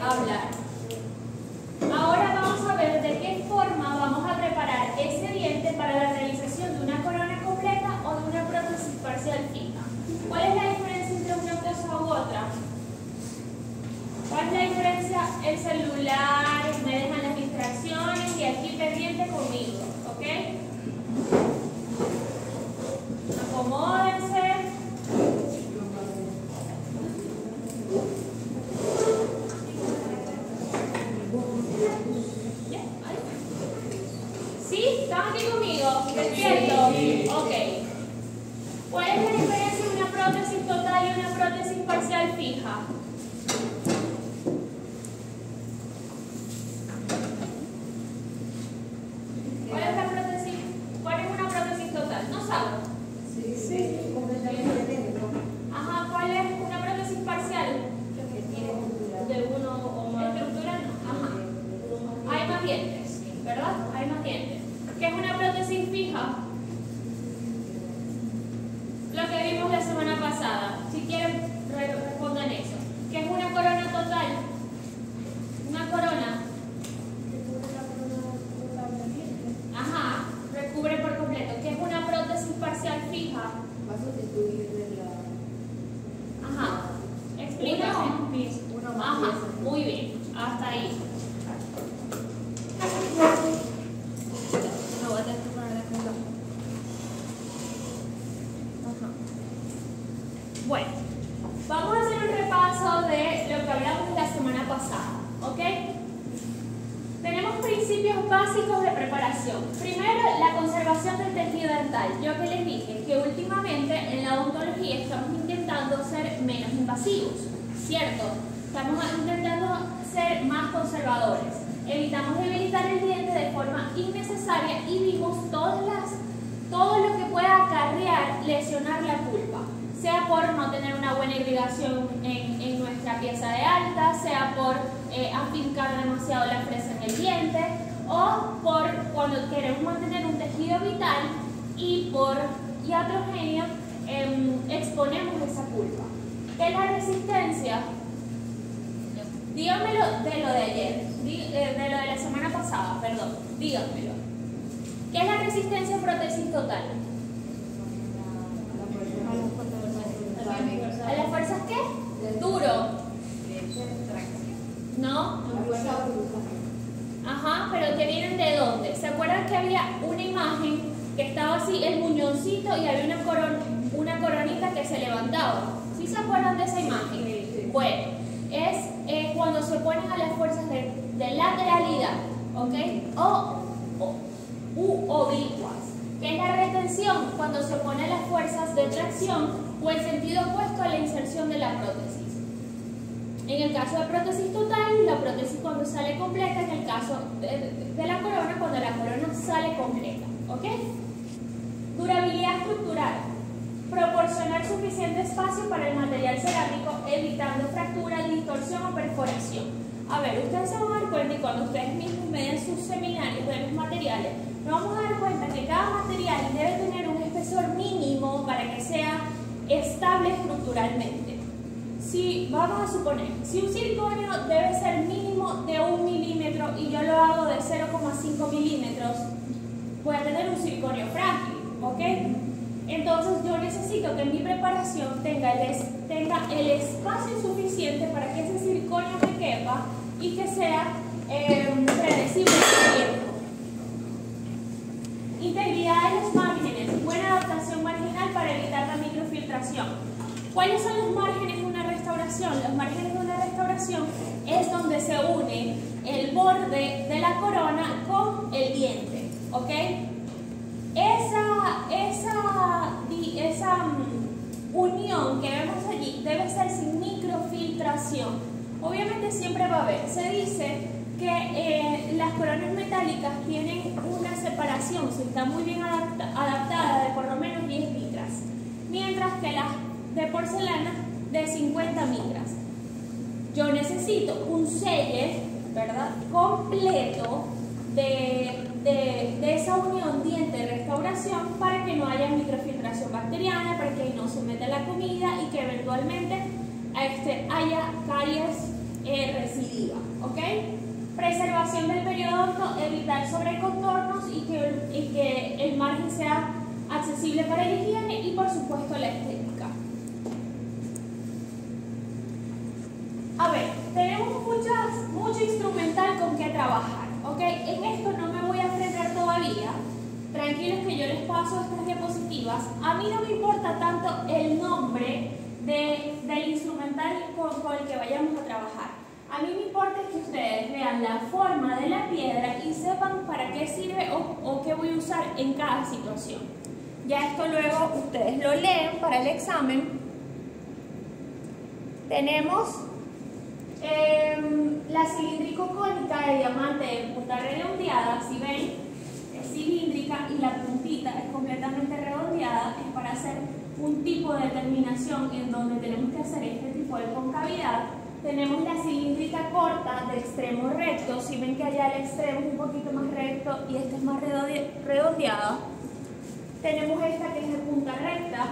hablar. Ahora vamos a ver de qué forma vamos a preparar ese diente para la realización de una corona completa o de una prótesis parcial fija. ¿Cuál es la diferencia entre una cosa u otra? ¿Cuál es la diferencia? El celular, me dejan las distracciones y aquí pendiente conmigo, ¿ok? Acomódense. ¿Sí? ¿Están aquí conmigo? ¿Despierto? Sí. Ok. ¿Cuál es la diferencia entre una prótesis total y una prótesis parcial fija? ¿Cuál es la prótesis? ¿Cuál es una prótesis total? ¿No saben? Sí. Ajá, ¿cuál es una prótesis parcial? De uno o más. Estructura no. Ajá. Hay más dientes, ¿verdad? Hay más dientes. ¿Qué es una prótesis fija? Lo que vimos la semana pasada. Si quieren, respondan eso. ¿Qué es una corona total? Una corona. Ajá, recubre por completo. ¿Qué es una prótesis parcial fija? Va a sustituir de la. Ajá. Explícame. Uno más Ajá, pieza. muy bien. Hasta ahí. No, voy a tener que poner de cuenta. Ajá. Bueno, vamos a hacer un repaso de lo que hablamos la semana pasada, ¿ok? Tenemos principios básicos de preparación. Primero, la conservación del tejido dental. Yo que les dije que últimamente en la odontología estamos intentando ser menos invasivos, ¿cierto? Estamos intentando ser más conservadores. Evitamos debilitar el diente de forma innecesaria y vimos todo lo que pueda acarrear lesionar la pulpa, sea por no tener una buena irrigación en nuestra pieza de alta, sea por afincar demasiado la fresa en el diente o por cuando queremos mantener un tejido vital y por iatrogenia exponemos esa pulpa. ¿Qué es la resistencia? Díganmelo de lo de ayer, de lo de la semana pasada, perdón, díganmelo. ¿Qué es la resistencia a prótesis total? ¿A las fuerzas qué? Duro. ¿No? Ajá, pero ¿que vienen de dónde? ¿Se acuerdan que había una imagen que estaba así, el muñoncito, y había una coronita que se levantaba? ¿Sí se acuerdan de esa imagen? Bueno, es cuando se oponen a las fuerzas de lateralidad, ¿ok? U oblicuas, que es la retención cuando se opone a las fuerzas de tracción o el sentido opuesto a la inserción de la prótesis. En el caso de prótesis total, la prótesis cuando sale completa, en el caso de la corona, cuando la corona sale completa, ¿ok? Durabilidad estructural. Proporcionar suficiente espacio para el material cerámico, evitando fractura, distorsión o perforación. A ver, ustedes se van a dar cuenta y cuando ustedes mismos ven sus seminarios de los materiales, nos vamos a dar cuenta que cada material debe tener un espesor mínimo para que sea estable estructuralmente. Si vamos a suponer, si un circonio debe ser mínimo de 1 milímetro y yo lo hago de 0,5 milímetros, voy a tener un circonio frágil, ¿ok? Entonces yo necesito que mi preparación tenga el espacio suficiente para que ese circonio me quepa y que sea predecible en el tiempo. Integridad de los márgenes, buena adaptación marginal para evitar la microfiltración. ¿Cuáles son los márgenes de una restauración? Los márgenes de una restauración es donde se une el borde de la corona con el diente, ¿ok? Esa unión que vemos allí debe ser sin microfiltración. Obviamente siempre va a haber. Se dice que las coronas metálicas tienen una separación, si está muy bien adaptada, de por lo menos 10 micras, mientras que las de porcelana de 50 micras. Yo necesito un selle, ¿verdad?, completo de esa unión diente-restauración para que no haya microfiltración bacteriana, para que no se meta la comida y que eventualmente haya caries recidiva, ¿ok? Preservación del periodonto, evitar sobrecontornos y que el margen sea accesible para la higiene y por supuesto la estética. A ver, tenemos mucho instrumental con que trabajar, ¿ok? En esto no me voy a frenar todavía. Tranquilos que yo les paso estas diapositivas. A mí no me importa tanto el nombre del instrumental con el que vayamos a trabajar. A mí me importa que ustedes vean la forma de la piedra y sepan para qué sirve o qué voy a usar en cada situación. Ya esto luego ustedes lo leen para el examen. Tenemos la cilíndrico-cónica de diamante de punta redondeada, si ven, es cilíndrica y la puntita es completamente redondeada, es para hacer un tipo de terminación en donde tenemos que hacer este tipo de concavidad. Tenemos la cilíndrica corta de extremo recto, si ven que allá el extremo es un poquito más recto y esta es más redondeada. Tenemos esta que es de punta recta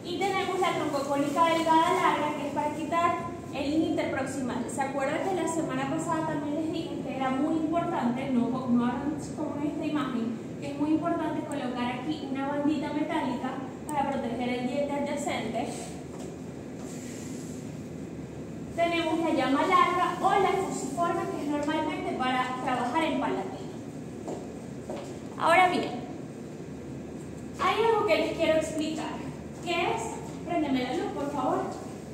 y tenemos la troncocónica delgada larga que es para quitar el límite interproximal. ¿Se acuerdan que la semana pasada también les dije que era muy importante, no hagan como en esta imagen, que es muy importante colocar aquí una bandita metálica para proteger el diente adyacente? Tenemos la llama larga o la fusiforme, que es normalmente para trabajar en palatino. Ahora bien, hay algo que les quiero explicar, que es, préndeme la luz por favor,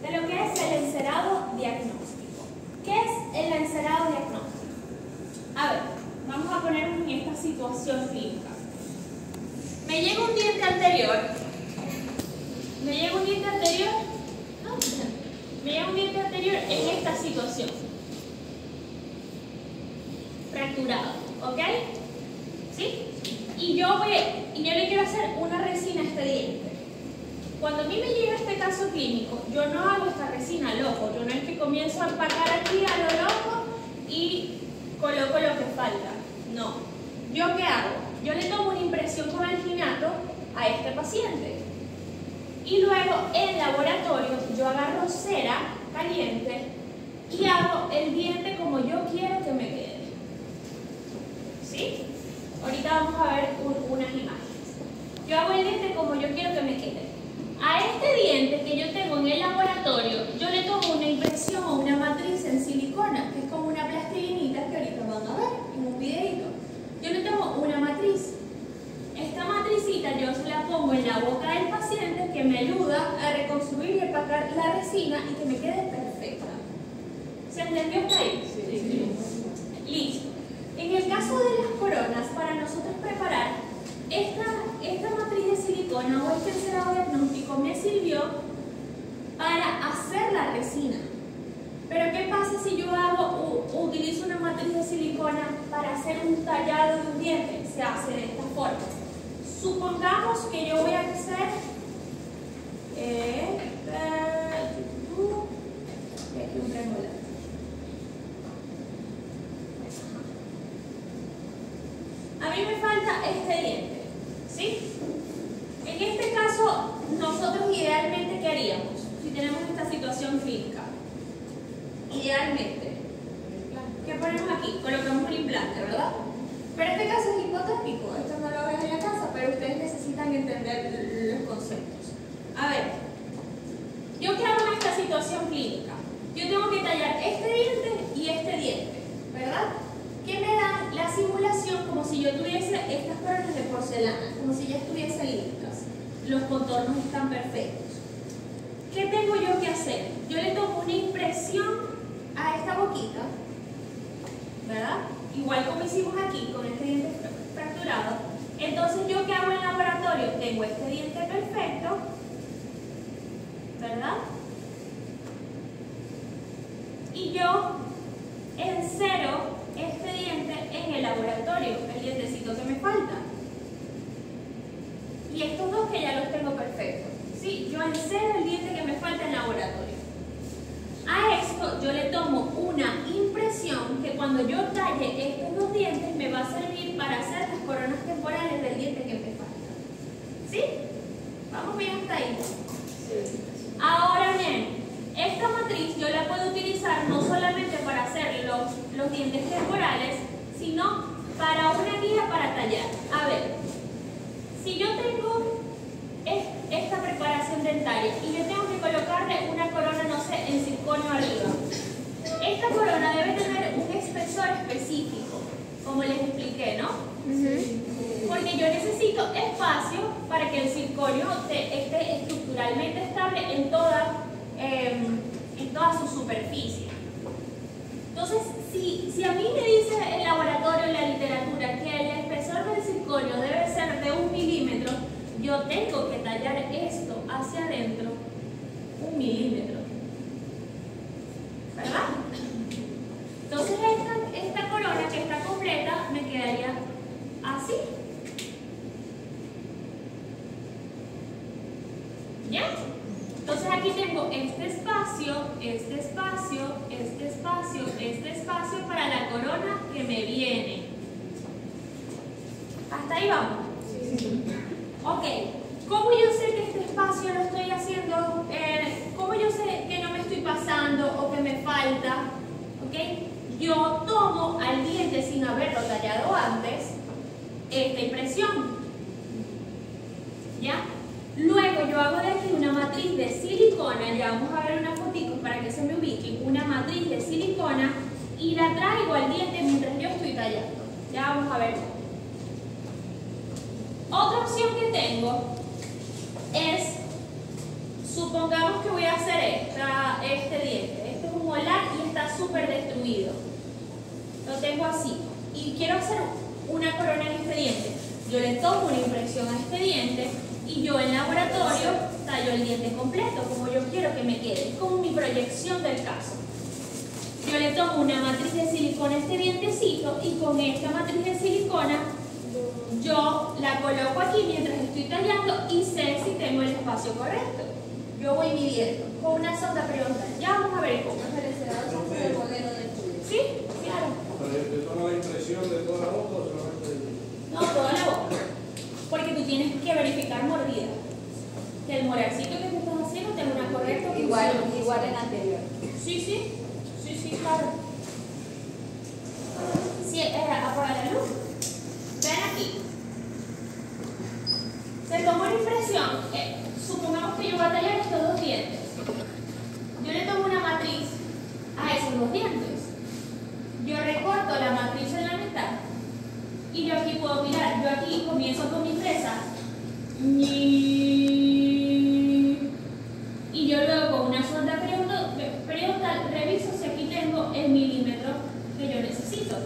de lo que es el encerado diagnóstico. ¿Qué es el encerado diagnóstico? A ver, vamos a ponernos en esta situación clínica. Me llega un diente anterior, en esta situación, fracturado, ¿ok? ¿Sí? Y yo le quiero hacer una resina a este diente. Cuando a mí me llega este caso clínico, yo no hago esta resina loco, yo no es que comienzo a empacar aquí a lo loco y coloco lo que falta. No. ¿Yo qué hago? Yo le tomo una impresión con alginato a este paciente. Y luego en laboratorio yo agarro cera caliente y hago el diente como yo quiero que me quede. ¿Sí? Ahorita vamos a ver unas imágenes. Yo hago el diente como yo quiero que me quede. A este diente que yo tengo en el laboratorio, yo le tomo una impresión o una matriz en silicona, que es como una plastilinita que ahorita van a ver en un videito. Yo le tomo una matriz. Esta matricita yo se la pongo en la boca del paciente, que me ayuda a reconstruir y empacar la resina y que me quede perfecta. ¿Se entendió hasta ahí? Sí. Listo. En el caso de las coronas, para nosotros preparar esta matriz de silicona o este encerado diagnóstico me sirvió para hacer la resina. Pero ¿qué pasa si yo utilizo una matriz de silicona para hacer un tallado de un diente? Se hace de esta forma. Supongamos que yo voy a hacer aquí un triangular. A mí me falta este diente, ¿sí? En este caso, nosotros idealmente, ¿qué haríamos? Si tenemos esta situación clínica. Idealmente, ¿qué ponemos aquí? Colocamos el implante, ¿verdad? Pero este caso es hipotético, esto no lo hagan en la casa, pero ustedes necesitan entender los conceptos. A ver, ¿yo qué hago en esta situación clínica? Yo tengo que tallar este diente y este diente, ¿verdad? Que me dan la simulación como si yo tuviese estas coronas de porcelana, como si ya estuviesen listas. Los contornos están perfectos. ¿Qué tengo yo que hacer? Yo le tomo una impresión a esta boquita, ¿verdad? Igual como hicimos aquí con este diente fracturado. Entonces, ¿yo qué hago en el laboratorio? Tengo este diente perfecto, ¿verdad? Y yo encero este diente en el laboratorio, el dientecito que me falta. Y estos dos que ya los tengo perfectos. Sí, yo encero el diente que me falta en el laboratorio. A esto yo le tomo una impresión que cuando yo talle estos dos dientes me va a servir para hacer las coronas temporales del diente que me falta. ¿Sí? ¿Vamos bien hasta ahí? Sí. Ahora bien, esta matriz yo la puedo utilizar los dientes temporales, sino para una guía para tallar. A ver, si yo tengo esta preparación dentaria y yo tengo que colocarle una corona, no sé, en circonio arriba, esta corona debe tener un espesor específico, como les expliqué, ¿no? Porque yo necesito espacio para que el circonio esté estructuralmente estable en toda su superficie. Entonces, si a mí me dice el laboratorio, en la literatura, que el espesor del circonio debe ser de 1 milímetro, yo tengo que tallar esto hacia adentro 1 milímetro. ¿Verdad? Entonces esta corona que está completa me quedaría así. ¿Ya? Entonces aquí tengo este espacio, este espacio, este espacio, este espacio para la corona que me viene. ¿Hasta ahí vamos? Sí. Ok. ¿Cómo yo sé que este espacio lo estoy haciendo? ¿Cómo yo sé que no me estoy pasando o que me falta? ¿Ok? Yo tomo al diente sin haberlo tallado antes esta impresión. ¿Ya? Luego yo hago de aquí una matriz de silicona, ya vamos a ver una fotito para que se me ubiquen, una matriz de silicona y la traigo al diente mientras yo estoy tallando. Ya vamos a ver. Otra opción que tengo es, supongamos que voy a hacer este diente. Este es un molar y está súper destruido. Lo tengo así y quiero hacer una corona en este diente. Yo le tomo una impresión a este diente y yo en laboratorio tallo el diente completo como yo quiero que me quede. Es como mi proyección del caso. Yo le tomo una matriz de silicona a este dientecito y con esta matriz de silicona yo la coloco aquí mientras estoy tallando y sé si tengo el espacio correcto. Yo voy midiendo con una sonda periodontal. Ya vamos a ver cómo. El modelo de estudio. ¿Sí? Claro. ¿Te toma la impresión de toda la boca o solamente de...? No, toda la boca. Porque tú tienes que verificar mordida. Que el molarcito que tú estás haciendo tenga una correcta posición. Igual en anterior. Sí, claro. Sí, apaga la luz. Ven aquí. Se toma una impresión. Supongamos que yo voy a tallar estos 2 dientes. Yo le tomo una matriz a esos 2 dientes. Yo recorto la matriz en la mitad. Y yo aquí puedo mirar. Yo aquí comienzo con mi fresa. Y yo luego con una sonda periodontal reviso si aquí tengo el milímetro que yo necesito.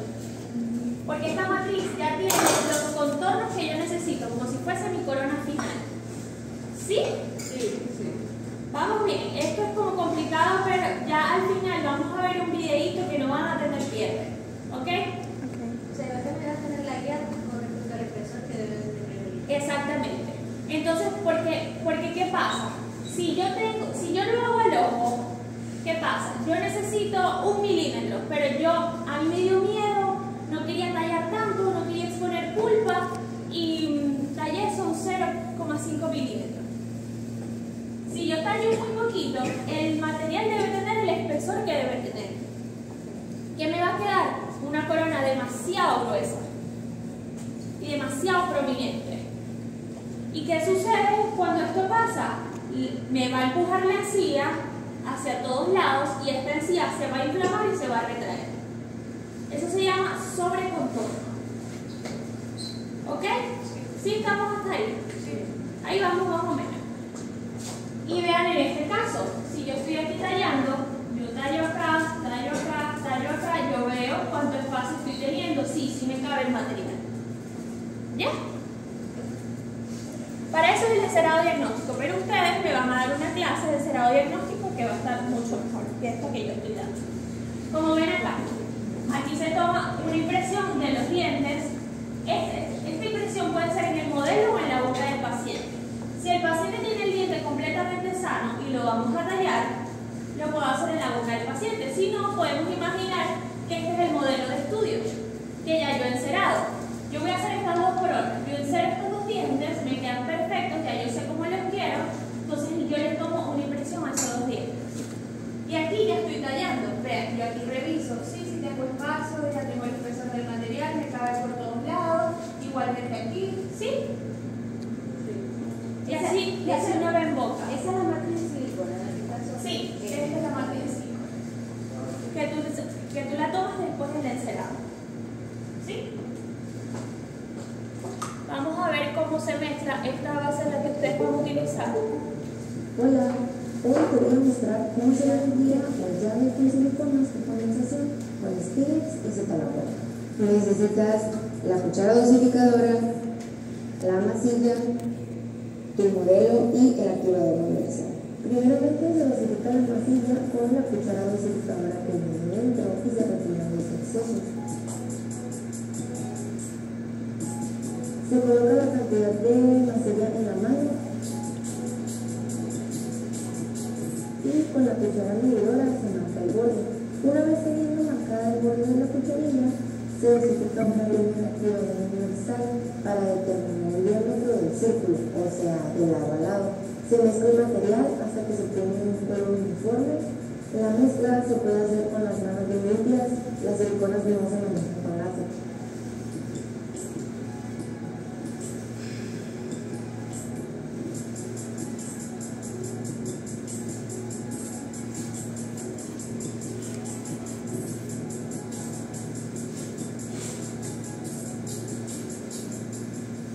Porque esta matriz ya tiene los contornos que yo necesito, como si fuese mi corona final. ¿Sí? Sí. Vamos bien. Esto es como complicado, pero ya al final vamos a ver un videíto que no van a tener pierde. ¿Ok? O sea, vas a tener la guía con respecto al espesor que debe de tener. Exactamente. Entonces, porque ¿qué pasa? Si yo lo hago al ojo, ¿qué pasa? Yo necesito 1 milímetro, pero a mí me dio miedo, no quería tallar tanto, no quería exponer pulpa y tallé son 0,5 milímetros. Si yo tallo muy poquito, el material debe tener el espesor que debe tener. ¿Qué me va a quedar? Una corona demasiado gruesa y demasiado prominente. ¿Y qué sucede cuando esto pasa? Me va a empujar la encía hacia todos lados y esta encía se va a inflamar y se va a retraer. Eso se llama sobrecontorno. ¿Ok? ¿Sí estamos hasta ahí? Sí. Ahí vamos más o menos. Y vean en este caso, si yo estoy aquí tallando, yo tallo acá, yo veo cuánto espacio estoy teniendo. Sí me cabe el material. ¿Ya? Para eso es el cerado diagnóstico, pero ustedes me van a dar una clase de cerado diagnóstico que va a estar mucho mejor que esto que yo estoy dando. Como ven acá, aquí se toma una impresión de los dientes. Esta impresión puede ser en el modelo o en la boca del paciente. Si el paciente tiene el diente completamente sano y lo vamos a tallar, lo puedo hacer en la boca del paciente. Si no, podemos imaginar que este es el modelo de estudio que ya yo he encerado. Yo voy a hacer estas 2 coronas. Yo encero estos 2 dientes, me quedan perfectos, ya yo sé cómo los quiero. Entonces yo les tomo una impresión a esos 2 dientes. Y aquí ya estoy tallando. Vean, yo aquí reviso, sí tengo espacio, que hace una nueva en boca. Esa es la matriz de silicona, ¿no? Sí, esta es la matriz de silicona. Que tú la tomas después del encerado. ¿Sí? Vamos a ver cómo se mezcla esta base en la que ustedes van a utilizar. Hola, hoy te voy a mostrar cómo se vendía la llave con siliconas de condensación con Spirex y Cetalacol. Necesitas la cuchara dosificadora, la masilla, tu modelo y el activador universal. Primeramente se dosifica la masilla con la cuchara dosificadora que viene dentro y se retiran los excesos. Se coloca la cantidad de masilla en la mano y con la cuchara medidora se marca el borde. Una vez teniendo marcada el borde de la cucharilla, se dosifica una línea de activador universal para determinar el diámetro del círculo, o sea, de lado a lado. Se mezcla el material hasta que se obtiene un color uniforme. La mezcla se puede hacer con las manos bien limpias, las siliconas no se manejan con láser.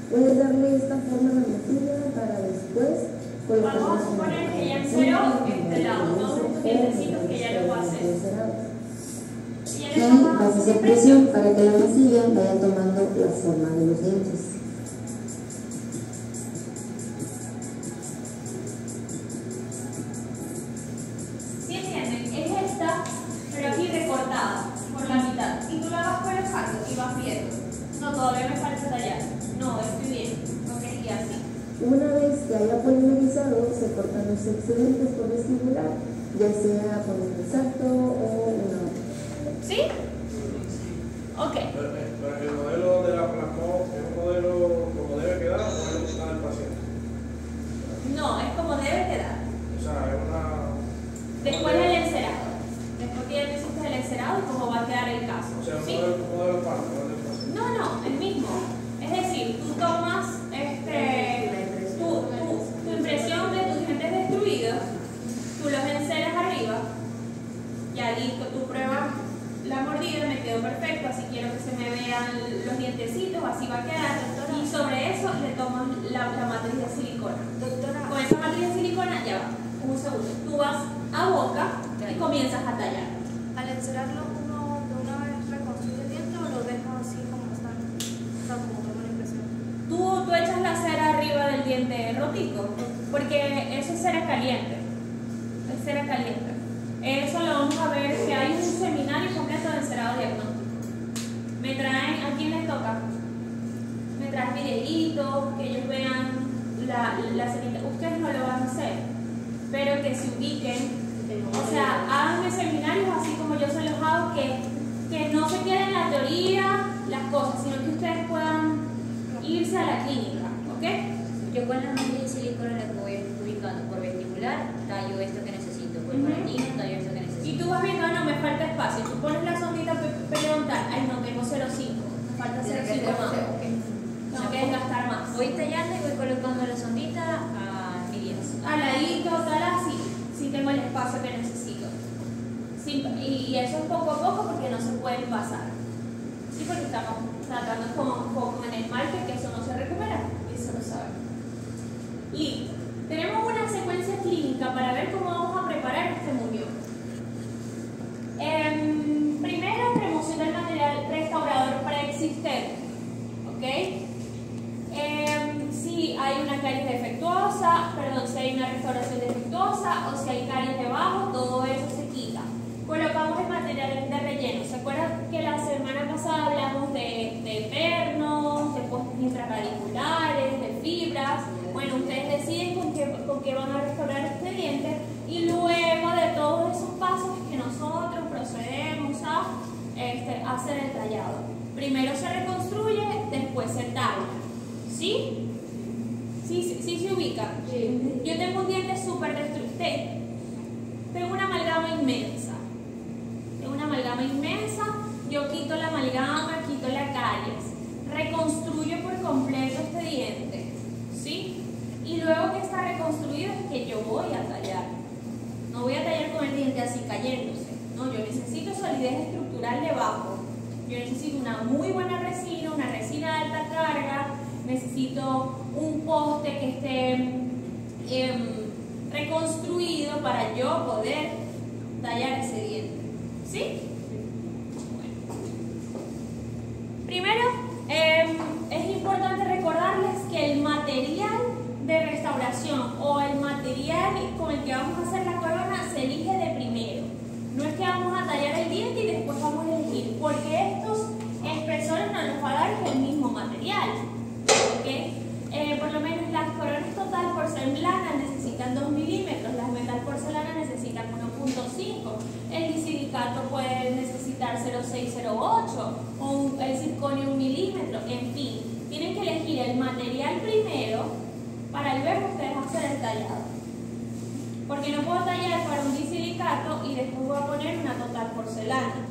Puedes darle esta forma a la masilla para después colocarla. Vamos a suponer que ya enceró este lado, todos estos dientecitos que ya lo va a hacer. Y vas a hacer presión para que la masilla vaya tomando la forma de los dientes. ¿Sí entienden? Es esta, pero aquí recortada por la mitad. Y tú la vas colocando y vas viendo. No, todavía me falta tallar. No, estoy bien. Ok, y así. Una vez que haya polimerizado, se cortan los excedentes por vestibular, ya sea con un exacto o una. ¿Sí? Ok. Pero el modelo de la plasmó es un modelo como debe quedar o es lo que está en el paciente. No, es como debe quedar. O sea, es una. Después del encerado. Después que ya te hiciste el encerado y cómo va a quedar el caso. O sea, un ¿Sí? modelo aparte, no del paciente. No, el mismo. Es decir, tú tomas tu impresión de tus dientes destruidos, tú los enceras arriba, ya listo, tú pruebas la mordida, me quedó perfecto, así quiero que se me vean los dientecitos, así va a quedar. Y sobre eso le tomas la matriz de silicona. Doctora, Con esa matriz de silicona, ya va, un segundo, tú vas a boca y comienzas a tallar. al encerarlo uno de una vez reconstruye el diente o lo deja así como está. O sea, como toma la impresión. Tú echas la cera arriba del diente rotico, porque eso es cera caliente. Es cera caliente. Eso lo vamos a ver que hay un seminario completo de encerado diagnóstico. Me traen, ¿a quién les toca? Me traen videitos, que ellos vean la cerita. Ustedes no lo van a hacer, pero que se ubiquen. O sea, hagan seminarios así como yo se los hago, que no se queden en la teoría las cosas, sino que ustedes puedan irse a la clínica, ¿ok? yo con la matriz de silicona la que voy ubicando por vestibular, tallo esto que necesito, por palatino, tallo esto que Y necesito. tú vas viendo, no, me falta espacio. Tú pones la sondita periodontal, ay no, tengo 0,5, me falta 0,5 más. Tengo que desgastar más. Voy tallando y voy colocando la sondita a medidas. Al ladito, tal así, sí tengo el espacio que necesito. Sí, y eso es poco a poco porque no se pueden pasar. Sí, porque estamos tratando con el esmalte, que eso no se recupera, y eso lo saben. Listo. Tenemos una secuencia clínica para ver cómo vamos a preparar este muñón. Primero, remoción del material restaurador preexistente. ¿Ok? Si hay una caries defectuosa, si hay una restauración defectuosa o si hay caries debajo, todo eso se quita. Colocamos el material de relleno. ¿Se acuerdan que la semana pasada hablamos de pernos, de postes intrarradiculares, de fibras? Bueno, ustedes deciden con qué van a restaurar este diente y luego de todos esos pasos que nosotros procedemos a hacer el tallado. Primero se reconstruye, después se talla. ¿Sí? ¿Sí se ubica? Sí. Yo tengo un diente súper destruido. Tengo una amalgama inmensa. Yo quito la amalgama, quito la caries. Reconstruyo por completo este diente. ¿Sí? Y luego que está reconstruido, material debajo. Yo necesito una muy buena resina, una resina de alta carga, necesito un poste que esté reconstruido para yo poder tallar ese diente. ¿Sí? Bueno. Primero, es importante recordarles que el material de restauración o el material con el que vamos a hacer la corona se elige de primero. No es que vamos a tallar el diente y después vamos a elegir, porque estos espesores no nos va a dar el mismo material. ¿Okay? Por lo menos las coronas total porcelana necesitan 2 milímetros, las metal porcelana necesitan 1.5, el silicato puede necesitar 0.608 o el circonio 1 milímetro, en fin. Tienen que elegir el material primero para luego ustedes hacer el tallado. Porque no puedo tallar para un disilicato y después voy a poner una total porcelana,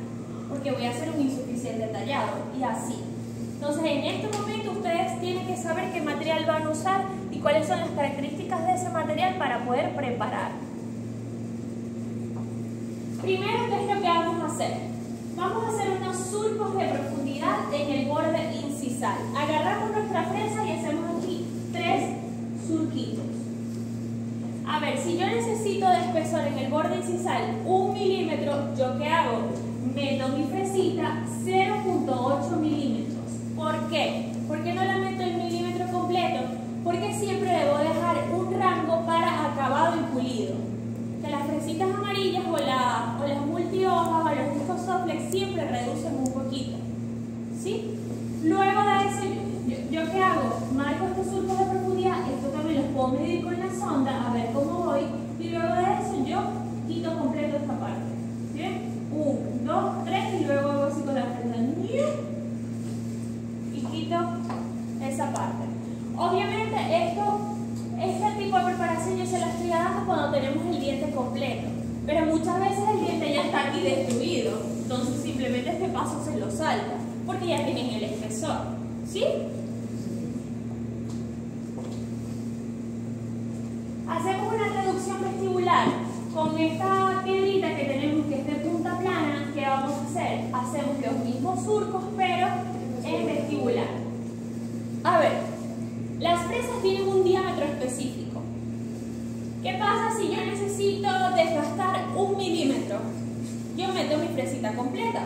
porque voy a hacer un insuficiente tallado y así. Entonces en este momento ustedes tienen que saber qué material van a usar y cuáles son las características de ese material para poder preparar. Primero, ¿qué es lo que vamos a hacer? Vamos a hacer unos surcos de profundidad en el borde incisal. Agarramos nuestra fresa y hacemos aquí 3 surquitos. A ver, si yo necesito de espesor en el borde incisal 1 milímetro, ¿yo qué hago? Meto mi fresita 0.8 milímetros. ¿Por qué? ¿Por qué no la meto el milímetro completo? Porque siempre debo dejar un rango para acabado y pulido. Que las fresitas amarillas o las multihojas o los discos Soflex siempre reducen un poquito. ¿Sí? Luego de eso, ¿yo qué hago? Marco estos surcos de profundidad, esto también los puedo medir con la sonda, a ver cómo voy, y luego de eso yo quito completo esta parte. ¿Bien? 1, 2, 3 y luego hago así con la fresa. Y quito esa parte. Obviamente este tipo de preparación yo se la estoy dando cuando tenemos el diente completo, pero muchas veces el diente ya está aquí destruido, entonces simplemente este paso se lo salta, porque ya tienen el espesor. ¿Sí? Hacemos una reducción vestibular con esta piedrita que tenemos, que es de punta plana. ¿Qué vamos a hacer? Hacemos los mismos surcos, pero en vestibular. A ver, las fresas tienen un diámetro específico. ¿Qué pasa si yo necesito desgastar 1 milímetro? Yo meto mi fresita completa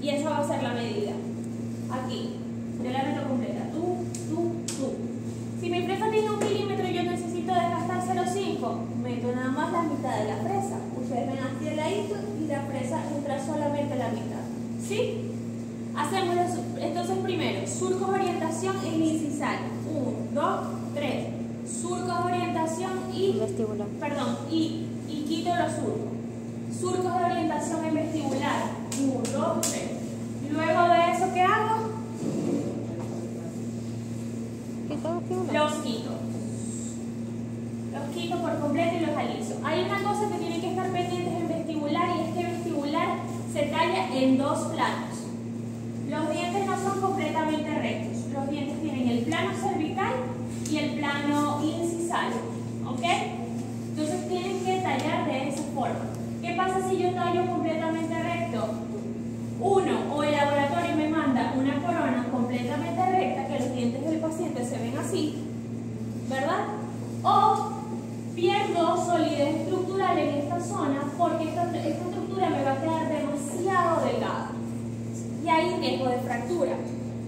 y esa va a ser la medida. Aquí, yo la meto completa. Tú. Si mi fresa tiene 1 milímetro y yo necesito desgastar 0.5, meto nada más la mitad de la fresa. Ustedes ven así de ladito y la fresa entra solamente la mitad. ¿Sí? Hacemos entonces primero surcos de orientación en incisal. 1, 2, 3. Surcos de orientación y vestibular. Perdón, y quito los surcos. Surcos de orientación en vestibular. 1, 2, 3. Luego de eso, ¿qué hago? Los quito. Los quito por completo y los aliso. Hay una cosa que tienen que estar pendientes en vestibular, y es que vestibular se talla en 2 planos. Los dientes no son completamente rectos. Los dientes tienen el plano cervical y el plano incisal. ¿Ok? Entonces tienen que tallar de esa forma. ¿Qué pasa si yo tallo completamente recto? Uno, o el laboratorio me manda una corona completamente recta, que los dientes del paciente se ven así, ¿verdad? O pierdo solidez estructural en esta zona porque esta estructura me va a quedar demasiado delgada y hay riesgo de fractura.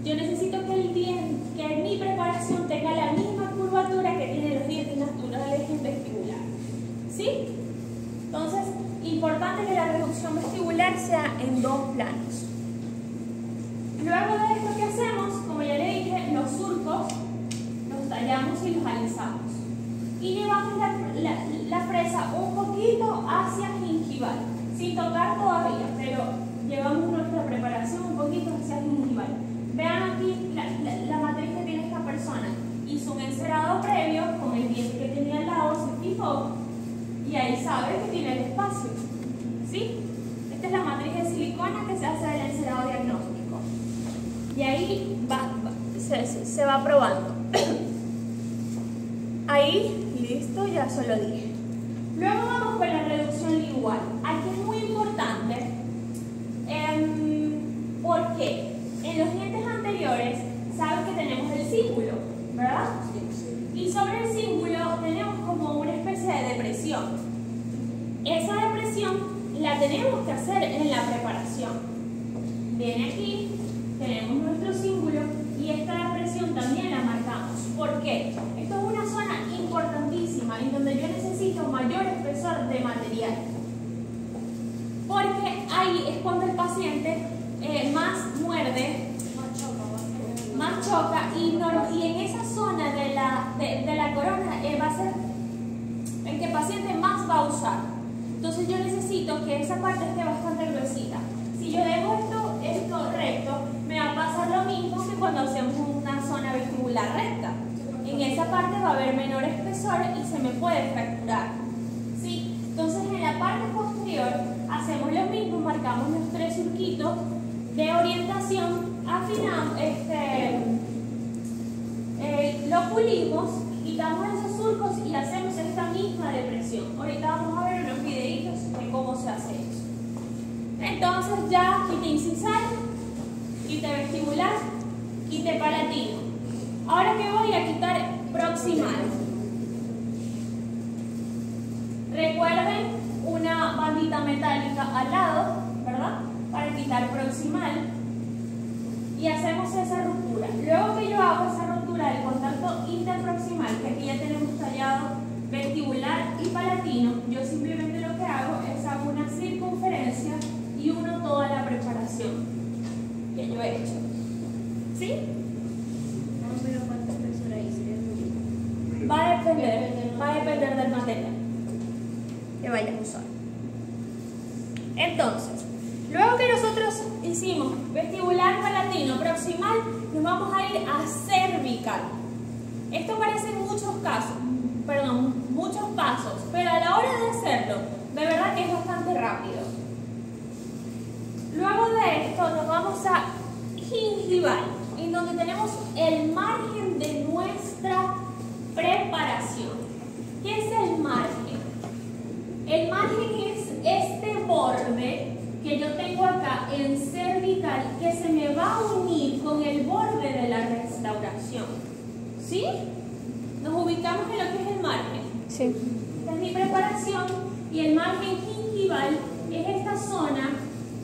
Yo necesito que mi preparación tenga la misma curvatura que tienen los dientes naturales en vestibular. ¿Sí? Entonces, importante que la reducción vestibular sea en 2 planos. Luego de esto, ¿qué hacemos? Como ya le dije, los surcos los tallamos y los alisamos. Y llevamos la fresa un poquito hacia gingival, sin tocar todavía, pero llevamos nuestra preparación un poquito hacia gingival. Vean aquí la matriz que tiene esta persona. Hizo un encerado previo con el diente que tenía al lado, se fijó, y ahí sabe que tiene el espacio. ¿Sí? Esta es la matriz de silicona que se hace del encerado diagnóstico. Y ahí se va probando. Ahí, listo, ya se lo dije. Luego vamos con la reducción lingual. Aquí es muy importante esa depresión la tenemos que hacer en la preparación. Viene aquí, tenemos nuestro símbolo y esta depresión también la marcamos. ¿Por qué? Esto es una zona importantísima en donde yo necesito mayor espesor de material. Porque ahí es cuando el paciente más muerde, más choca y en esa zona de la corona va a ser el que el paciente más va a usar. Entonces yo necesito que esa parte esté bastante gruesita. Si yo dejo esto recto, me va a pasar lo mismo que cuando hacemos una zona vestibular recta. En esa parte va a haber menor espesor y se me puede fracturar. ¿Sí? Entonces en la parte posterior hacemos lo mismo, marcamos los 3 surquitos de orientación, afinamos, lo pulimos, quitamos esos surcos y hacemos esta misma depresión. Ahorita vamos a ver unos videitos de cómo se hace eso. Entonces ya quité incisal, quité vestibular, quité palatino. Ahora que voy a quitar proximal. Recuerden una bandita metálica al lado, ¿verdad? Para quitar proximal. Y hacemos esa ruptura. Luego que yo hago esa ruptura del contacto interproximal, que aquí ya tenemos tallado vestibular y palatino, yo simplemente lo que hago es hago una circunferencia y uno toda la preparación que yo he hecho. ¿Sí? Vamos a ver cuánto espesor ahí sería. Va a depender del material que vayas a usar. Entonces, luego que nosotros hicimos vestibular, palatino, proximal, nos vamos a ir a cervical. Esto parece muchos pasos, pero a la hora de hacerlo, de verdad que es bastante rápido. Luego de esto nos vamos a gingival, en donde tenemos el margen de nuestra preparación. ¿Qué es el margen? El margen es este borde que yo tengo acá en cervical que se me va a unir con el borde de la restauración. ¿Sí? Nos ubicamos en lo que es el margen. Sí. Esta es mi preparación y el margen gingival es esta zona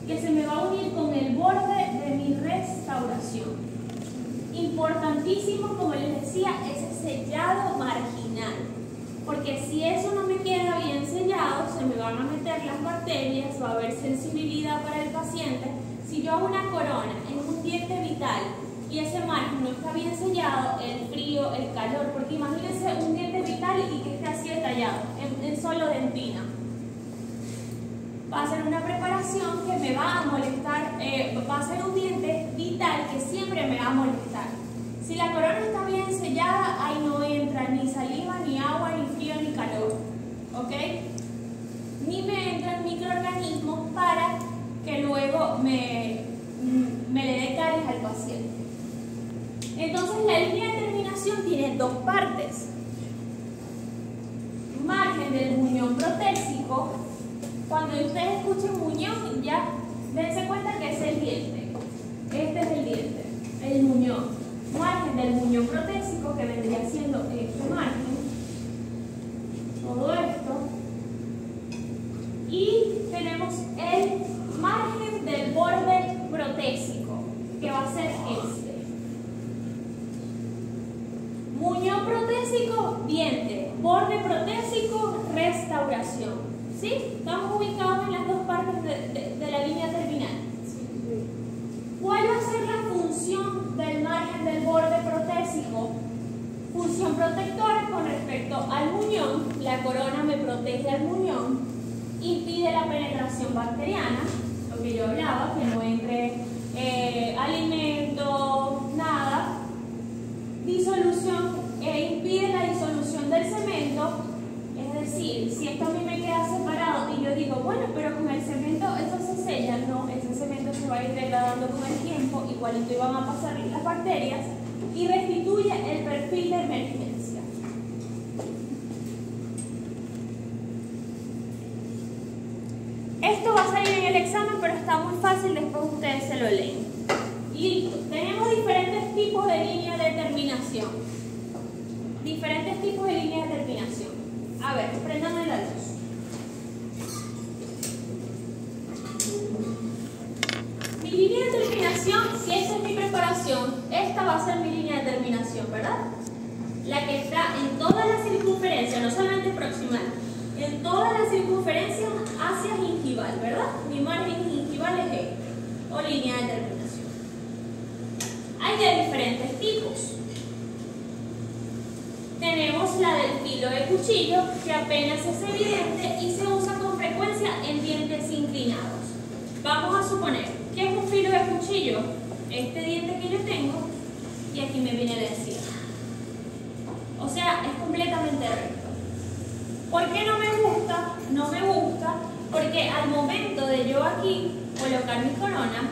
que se me va a unir con el borde de mi restauración. Importantísimo, como les decía, ese sellado marginal. Porque si eso no me queda bien sellado, se me van a meter las bacterias, va a haber sensibilidad para el paciente. Si yo hago una corona en un diente vital y ese margen no está bien sellado, el frío, el calor, porque imagínense un diente vital y que esté así detallado, en solo dentina. Va a ser una preparación que me va a molestar, va a ser un diente vital que siempre me va a molestar. Si la corona está bien sellada, ahí no entra ni saliva, ni agua, ni frío, ni calor. ¿Ok? Ni me entran microorganismos para que luego me le dé caries al paciente. Entonces la línea de terminación tiene dos partes. Margen del muñón protésico. Cuando ustedes escuchen muñón, ya dense cuenta que es el diente. Este es el diente, el muñón. Margen del muñón protésico, que vendría siendo este margen. Todo esto. Y tenemos el margen del borde protésico, que va a ser este. Muñón protésico, diente. Borde protésico, restauración. ¿Sí? Estamos ubicados en las dos partes de la línea terminal. ¿Cuál va a ser la función del margen del borde protésico? Función protectora con respecto al muñón. La corona me protege al muñón, impide la penetración bacteriana, lo que yo hablaba, que no entre alimento, nada. Disolución, impide la disolución del cemento. Es decir, si esto a mí me queda separado y yo digo, bueno, pero con el cemento esto se sella, no, ese cemento se va a ir degradando con el tiempo, igualito iban a pasar las bacterias, y restituye el perfil de emergencia. Esto va a salir en el examen, pero está muy fácil, después ustedes se lo leen. Listo, tenemos diferentes tipos de líneas de terminación. Diferentes tipos de líneas de terminación. A ver, préndame la luz. terminación, si esta es mi preparación, esta va a ser mi línea de terminación, ¿verdad? La que está en toda la circunferencia, no solamente proximal, en toda la circunferencia hacia gingival, ¿verdad? Mi margen gingival es E, o línea de terminación. Hay de diferentes tipos. Tenemos la del filo de cuchillo, que apenas es evidente y se usa con frecuencia en dientes inclinados. Vamos a suponer que es un filo de cuchillo, este diente que yo tengo, y aquí me viene la encía. O sea, es completamente recto. ¿Por qué no me gusta? No me gusta porque al momento de yo aquí colocar mi corona,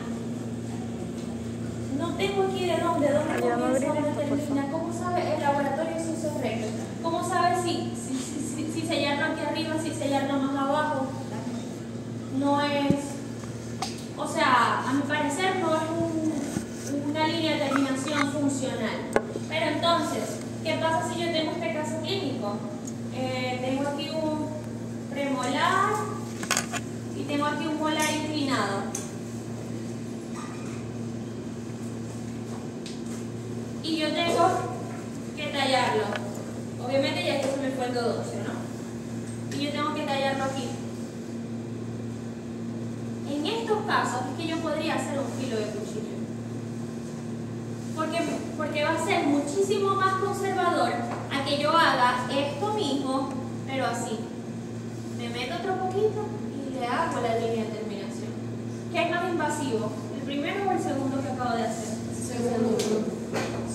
no tengo aquí de dónde comienza, dónde termina. ¿Cómo sabe el laboratorio si eso es recto? ¿Cómo sabe si sellarlo aquí arriba, si sellarlo más abajo? No es, o sea, a mi parecer no es una línea de terminación funcional. Pero entonces, ¿qué pasa si yo tengo este caso clínico? Tengo aquí un premolar y tengo aquí un molar inclinado. Y yo tengo que tallarlo. Obviamente ya que se me fue el dodoncio, ¿no? Y yo tengo que tallarlo aquí. En estos casos es que yo podría hacer un filo de cuchillo. Porque va a ser muchísimo más conservador a que yo haga esto mismo, pero así. Me meto otro poquito y le hago la línea de terminación. ¿Qué es más invasivo? ¿El primero o el segundo que acabo de hacer? Segundo.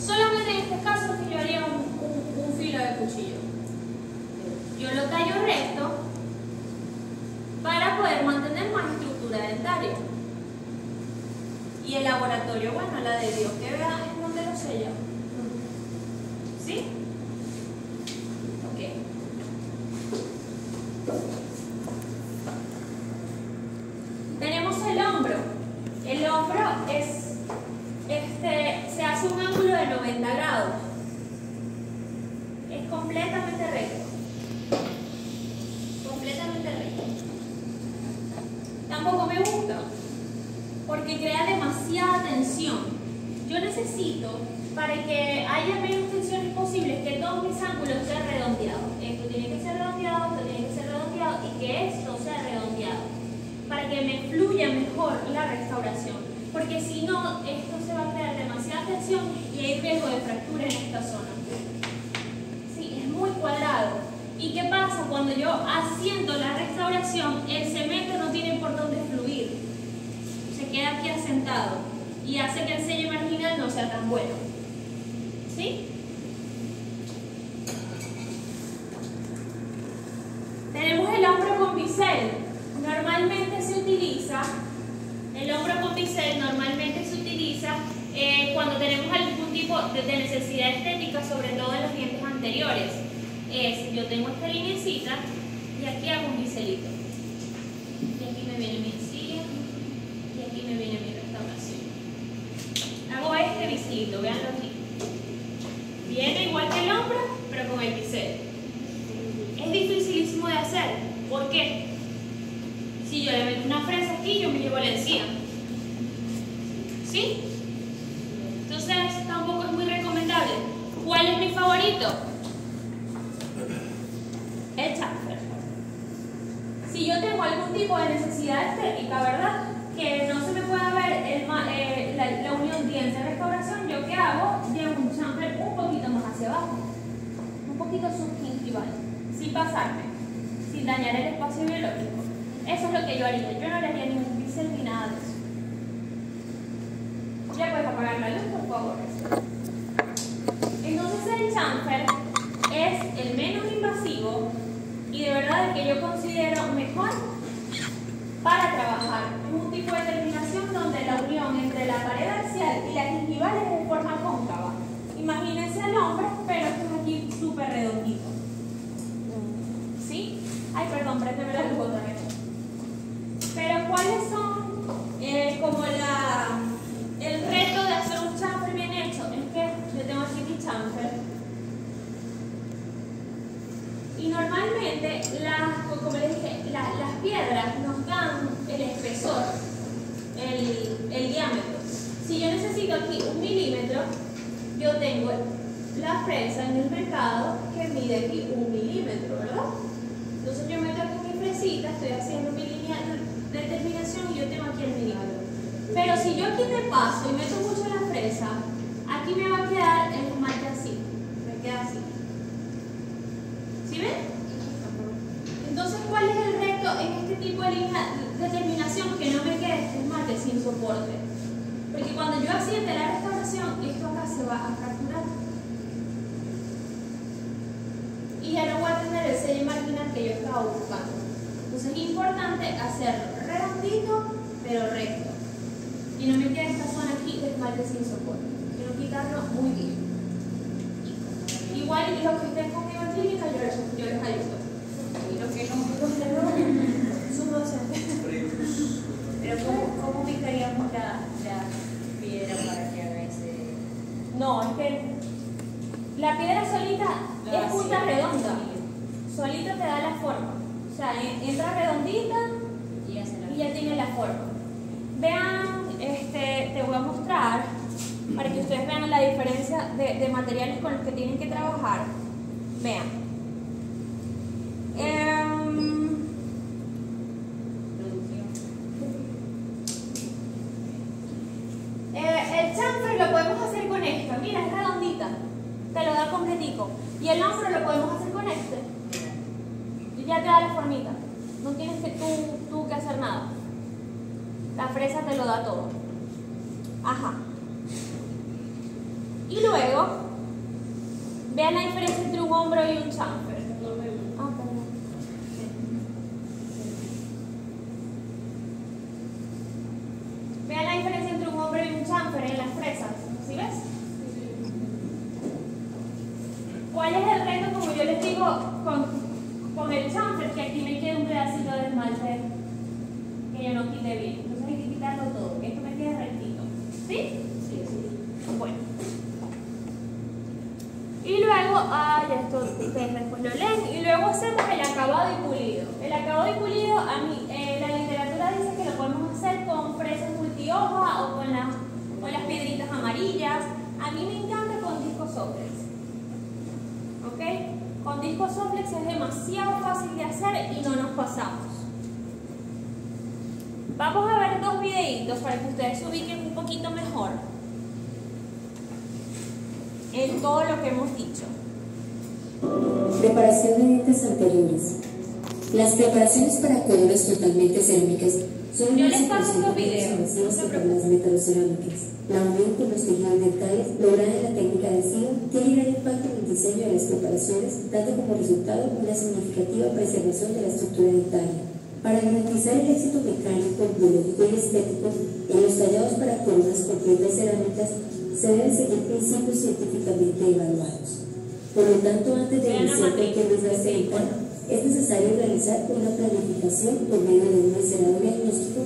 Solamente en este caso es que yo haría un filo de cuchillo. Yo lo tallo recto para poder mantener más estructura dentaria. Y el laboratorio, bueno, la de Dios, que vean en dónde lo sella. ¿Sí? Ok. Tenemos el hombro. El hombro se hace un ángulo de 90 grados. Es completamente recto. Completamente recto. Tampoco me gusta, porque crea demasiada tensión. Yo necesito, para que haya menos tensiones posibles, que todos mis ángulos sean redondeados. Esto tiene que ser redondeado, esto tiene que ser redondeado y que esto sea redondeado, para que me fluya mejor la restauración. Porque si no, esto se va a crear demasiada tensión y hay riesgo de fractura en esta zona. Sí, es muy cuadrado. ¿Y qué pasa? Cuando yo asiento la restauración, el cemento no tiene por dónde fluir. Se queda aquí asentado y hace que el sello marginal no sea tan bueno. ¿Sí? Tenemos el hombro con bisel. Normalmente se utiliza, el hombro con bisel normalmente se utiliza cuando tenemos algún tipo de necesidad estética, sobre todo en los dientes anteriores. Yo tengo esta linecita y aquí hago un biselito. Y aquí me viene mi encía y aquí me viene mi restauración. Hago este biselito, veanlo aquí. Viene igual que el hombro, pero con el bisel. Es dificilísimo de hacer. ¿Por qué? Si yo le meto una fresa aquí, yo me llevo la encía. ¿Sí? Entonces, tampoco es muy recomendable. ¿Cuál es mi favorito? El chamfer. Si yo tengo algún tipo de necesidad estética, ¿verdad? Que no se me pueda ver la unión diente-restauración, ¿yo qué hago? Llevo un chamfer un poquito más hacia abajo. Un poquito subgingival. Sin pasarme. Sin dañar el espacio biológico. Eso es lo que yo haría. Yo no le haría ningún bisel ni nada de eso. Ya puedes apagar la luz, por favor. Entonces el chamfer es el menos invasivo y de verdad el que yo considero mejor para trabajar. Es un tipo de terminación donde la unión entre la pared axial y la gingival es de forma cóncava. Imagínense el hombro, pero esto es aquí súper redondito. ¿Sí? Ay, perdón, présteme la luz otra vez. Pero ¿cuáles son como el reto de hacer un chamfer bien hecho? Es que yo tengo aquí mi chamfer. Y normalmente, como les dije, las piedras nos dan el espesor, el diámetro. Si mido aquí 1 milímetro, yo tengo la fresa en el mercado que mide aquí 1 milímetro, ¿verdad? Entonces yo meto aquí mi fresita, estoy haciendo mi línea de determinación y yo tengo aquí el milímetro. Pero si yo aquí me paso y meto mucho la fresa, aquí me va a quedar el esmalte así, me queda así. ¿Sí ven? Entonces, ¿cuál es el reto en este tipo de línea de terminación? Que no me quede este esmalte sin soporte. Porque cuando yo accidente la restauración, esto acá se va a fracturar. Y ya no voy a tener el sello marginal que yo estaba buscando. Entonces es importante hacerlo redondito, pero recto. Y no me quede esta zona aquí de esmalte sin soporte. Quiero quitarlo muy bien. Igual los que estén conmigo en clínica, yo les ayudo. Y los que no, son docentes. Pero ¿cómo ubicaríamos la piedra para que haga ese...? No, es que la piedra solita es punta redonda. Solita te da la forma. O sea, entra redondita y ya tiene la forma. Vean, te voy a mostrar para que ustedes vean la diferencia de materiales con los que tienen que trabajar. Vean. El chamfer lo podemos hacer con esto. Mira, es redondita. Te lo da completico. Y el hombro lo podemos hacer con este. Y ya te da la formita. No tienes que tú que hacer nada. La fresa te lo da todo. Ajá. Y luego, vean la diferencia entre un hombro y un chamfer. Ah, perdón. Vean la diferencia entre un hombro y un chamfer en las fresas. ¿Sí ves? ¿Cuál es el reto? Como yo les digo, con el chamfer, que aquí me queda un pedacito de esmalte que yo no quité bien. Entonces hay que quitarlo todo, que esto me quede rectito. ¿Sí? Sí. Bueno. Y luego, esto ustedes después lo leen, y luego hacemos el acabado y pulido. El acabado y pulido, a mí, la literatura dice que lo podemos hacer con fresas multihoja o con las piedritas amarillas. A mí me encanta con disco soflex. ¿Ok? Con disco soflex es demasiado fácil de hacer y no nos pasamos. Vamos a ver 2 videitos para que ustedes se ubiquen un poquito mejor en todo lo que hemos dicho. Preparación de dientes anteriores. Las preparaciones para colores totalmente cerámicas son Yo muy les paso estos videos, invasivas para las metalocerámicas. La unión con los tejidos dentales lograda en la técnica de SIO tiene gran impacto en el diseño de las preparaciones, dando como resultado una significativa preservación de la estructura dentaria. Para garantizar el éxito mecánico, biológico y estético en los tallados para coronas completas cerámicas, se deben seguir principios científicamente evaluados. Por lo tanto, antes de iniciar cualquier desgaste dental, es necesario realizar una planificación por medio de un encerado diagnóstico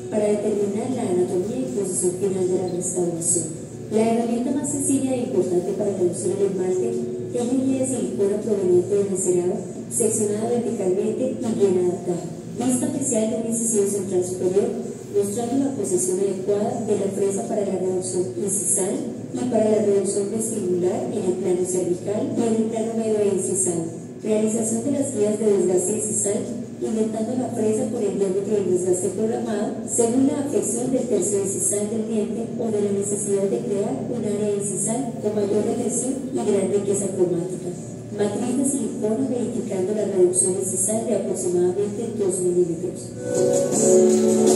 para determinar la anatomía y posición final de la restauración. La herramienta más sencilla e importante para reducir el esmalte es la guía de silicona proveniente del encerado, seccionada verticalmente y bien adaptada. Lista especial de una incisión central superior, mostrando la posición adecuada de la fresa para la reducción incisal y para la reducción vestibular en el plano cervical y en el plano medio incisal. Realización de las guías de desgaste incisal, inventando la fresa por el diámetro del desgaste programado según la afección del tercio incisal del diente o de la necesidad de crear un área incisal con mayor regresión y gran riqueza cromática. Matriz de silicona verificando la reducción incisal de aproximadamente 2 milímetros.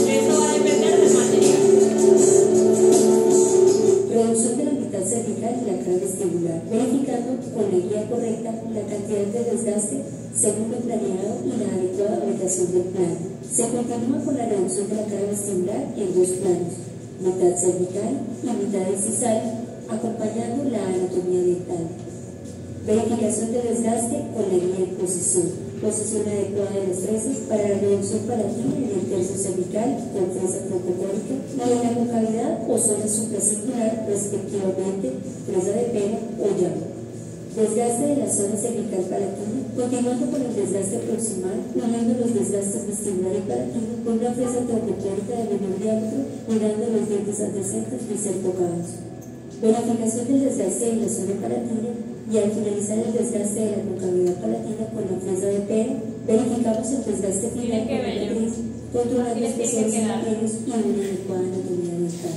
Eso va a depender del material. Reducción de la mitad cervical y la cara vestibular, verificando con la guía correcta la cantidad de desgaste según lo planeado y la adecuada ubicación del plano. Se continúa con la reducción de la cara vestibular en 2 planos, mitad cervical y mitad incisal, acompañando la anatomía dental. Verificación de desgaste con la guía en posición adecuada de las fresas para la reducción palatina en el tercio cervical con fresa troncocónica y en la concavidad o zona supracircular, respectivamente, fresa de pelo o llamo. Desgaste de la zona cervical palatina, continuando con el desgaste proximal, uniendo los desgastes vestibular y palatino con una fresa trapetórica de menor diámetro, mirando los dientes adyacentes bicercocados. Verificación del desgaste de la zona palatina y al finalizar el desgaste de la concavidad palatina con la fresa de pera, verificamos el desgaste final con la matriz, controlando espesores internos y una adecuada anatomía dental.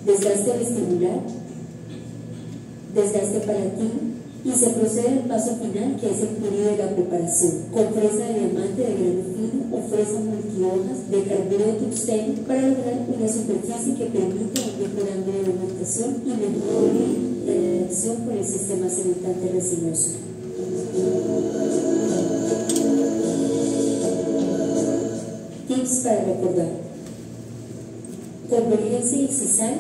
Desgaste vestibular, desgaste palatino, y se procede al paso final, que es el pulido de la preparación, con fresa de diamante de grano fino o fresa multihojas de carburo de tungsteno para lograr una superficie que permita un mejor ángulo de demarcación y mejor relación con el sistema cementante resinoso. Tips para recordar: convergencia incisal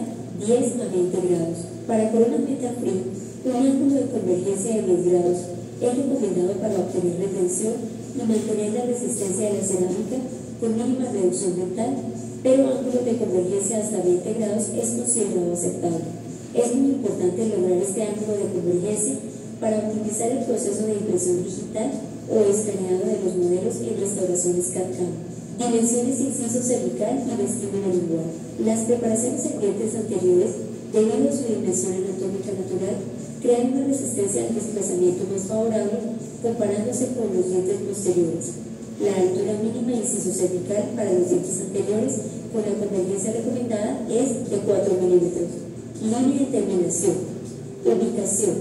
10 a 20 grados. Para corona meta fría, un ángulo de convergencia de 10 grados es recomendado para obtener retención y mantener la resistencia de la cerámica con mínima reducción dental, pero ángulos de convergencia hasta 20 grados es considerado aceptable. Es muy importante lograr este ángulo de convergencia para optimizar el proceso de impresión digital o escaneado de los modelos en restauraciones CAD/CAM. Dimensiones inciso cervical y vestíbulo lingual. Las preparaciones en dientes anteriores, debido a su dimensión anatómica natural, crean una resistencia al desplazamiento más favorable comparándose con los dientes posteriores. La altura mínima inciso cervical para los dientes anteriores con la convergencia recomendada es de 4 milímetros. Línea de terminación. Ubicación.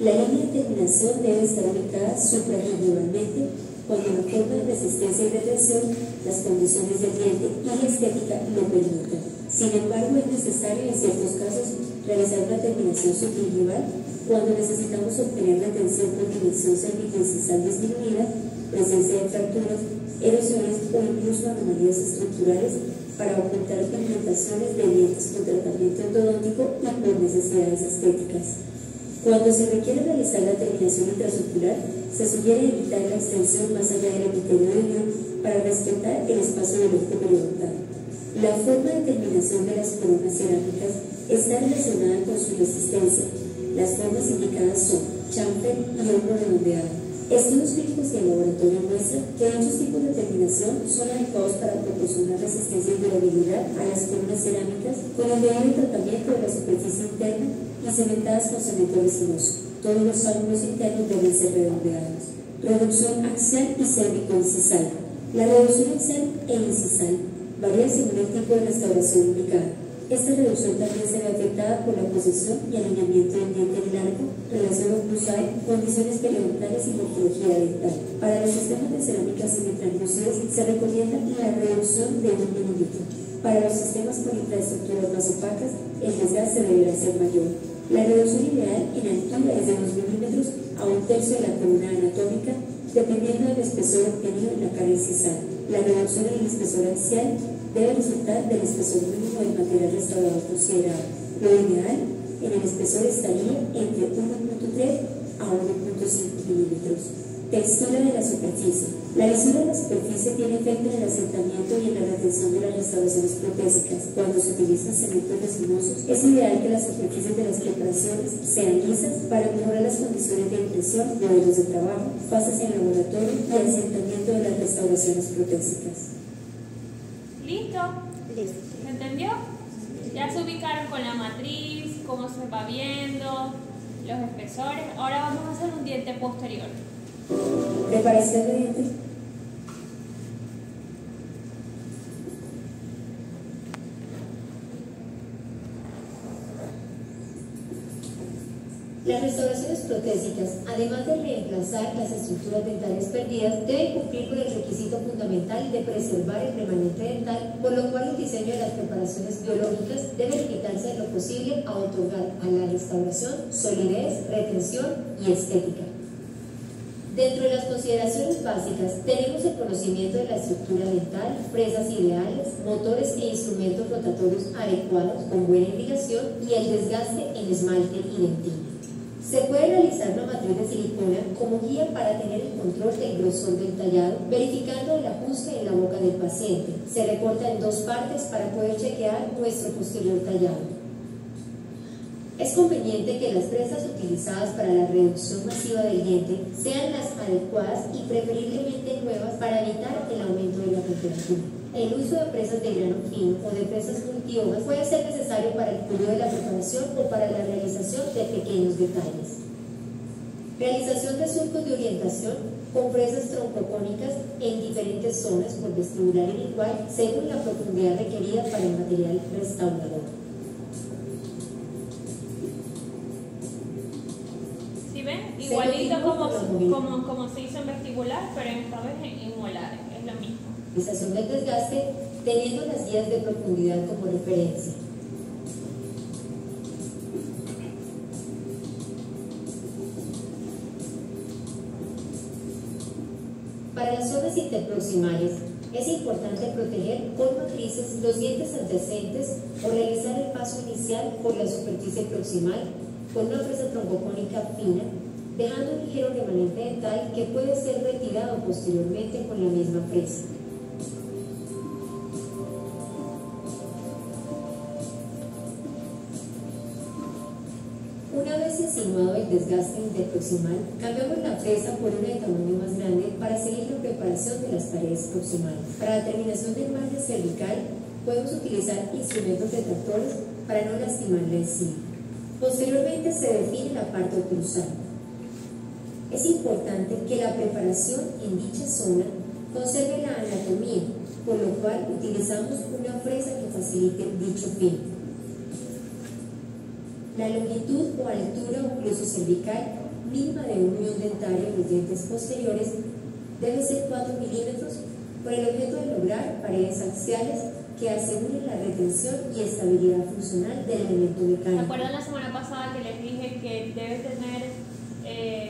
La línea de terminación debe estar ubicada supragingivalmente cuando la forma de resistencia y retención, las condiciones del diente y la estética lo permitan. Sin embargo, es necesario en ciertos casos realizar una terminación subgingival cuando necesitamos obtener la tensión con dimensión cervicoincisal disminuida, presencia de fracturas, erosiones o incluso anomalías estructurales para ocultar pigmentaciones de dientes con tratamiento endodóntico y por necesidades estéticas. Cuando se requiere realizar la terminación intraocular, se sugiere evitar la extensión más allá del epitelio de unión para respetar el espacio del ojo periodontal. La forma de terminación de las coronas cerámicas está relacionada con su resistencia. Las formas indicadas son chamfer y hombro redondeado. Estudios clínicos y el laboratorio muestran que dichos tipos de terminación son adecuados para proporcionar resistencia y durabilidad a las coronas cerámicas con el debido tratamiento de la superficie interna y cementadas con cemento resinoso. Todos los ángulos internos deben ser redondeados. Reducción axial y cervicoincisal. La reducción axial e incisal varía según el tipo de restauración indicada. Esta reducción también se ve afectada por la posición y alineamiento del diente largo, relación oclusal, condiciones periodontales y morfología dental. Para los sistemas de cerámica semitranslucidos se recomienda la reducción de 1 milímetro. Para los sistemas con infraestructuras más opacas, el desgaste deberá ser mayor. La reducción ideal en altura es de 2 milímetros a 1/3 de la columna anatómica, dependiendo del espesor obtenido en la cara incisal. La reducción en el espesor axial debe resultar del espesor mínimo del material restaurado considerado. Lo ideal en el espesor estaría entre 1.3 a 1.5 milímetros. Textura de la superficie. La lisura de la superficie tiene efecto en el asentamiento y en la retención de las restauraciones protésicas. Cuando se utilizan cementos resinosos, es ideal que las superficies de las preparaciones sean lisas para mejorar las condiciones de impresión, modelos de trabajo, fases en laboratorio y asentamiento de las restauraciones protésicas. ¿Listo? Listo. ¿Se entendió? Ya se ubicaron con la matriz, cómo se va viendo, los espesores. Ahora vamos a hacer un diente posterior. Preparación de dientes. Las restauraciones protésicas, además de reemplazar las estructuras dentales perdidas, deben cumplir con el requisito fundamental de preservar el remanente dental, por lo cual el diseño de las preparaciones biológicas debe limitarse en lo posible a otorgar a la restauración solidez, retención y estética. Dentro de las consideraciones básicas tenemos el conocimiento de la estructura dental, fresas ideales, motores e instrumentos rotatorios adecuados con buena irrigación y el desgaste en esmalte y dentina. Se puede realizar una matriz de silicona como guía para tener el control del grosor del tallado, verificando el ajuste en la boca del paciente. Se recorta en 2 partes para poder chequear nuestro posterior tallado. Es conveniente que las presas utilizadas para la reducción masiva del diente sean las adecuadas y preferiblemente nuevas para evitar el aumento de la temperatura. El uso de presas de grano fino o de presas multihojas puede ser necesario para el cuidado de la preparación o para la realización de pequeños detalles. Realización de surcos de orientación con presas troncocónicas en diferentes zonas por vestibular inigual según la profundidad requerida para el material restaurador. ¿Sí ven? Igualito como se hizo en vestibular, pero esta vez en molares, es lo mismo. Realización del desgaste teniendo las guías de profundidad como referencia. Para las zonas interproximales es importante proteger con matrices los dientes adyacentes o realizar el paso inicial por la superficie proximal con una presa troncocónica fina, dejando un ligero remanente dental que puede ser retirado posteriormente con la misma presa. Una vez insinuado el desgaste interproximal, cambiamos la presa por una de tamaño más grande para seguir la preparación de las paredes proximales. Para la terminación del margen cervical, podemos utilizar instrumentos retractores para no lastimar la encía. Posteriormente se define la parte oclusal. Es importante que la preparación en dicha zona conserve la anatomía, por lo cual utilizamos una fresa que facilite dicho fin. La longitud o altura ocluso cervical mínima de un unión dentaria en los dientes posteriores debe ser 4 milímetros con el objeto de lograr paredes axiales que aseguren la retención y estabilidad funcional del elemento mecánico. ¿Se acuerdan la semana pasada que les dije que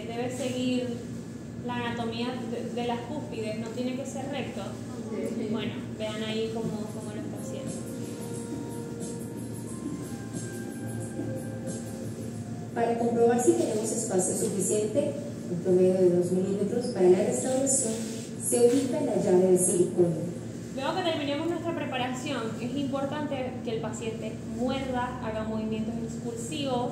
debe seguir la anatomía de las cúspides, no tiene que ser recto? Sí. Bueno, vean ahí cómo lo está haciendo. Para comprobar si tenemos espacio suficiente, un promedio de 2 milímetros para la restauración, se ubica la llave de silicona. Luego que terminemos nuestra preparación, es importante que el paciente muerda, haga movimientos expulsivos,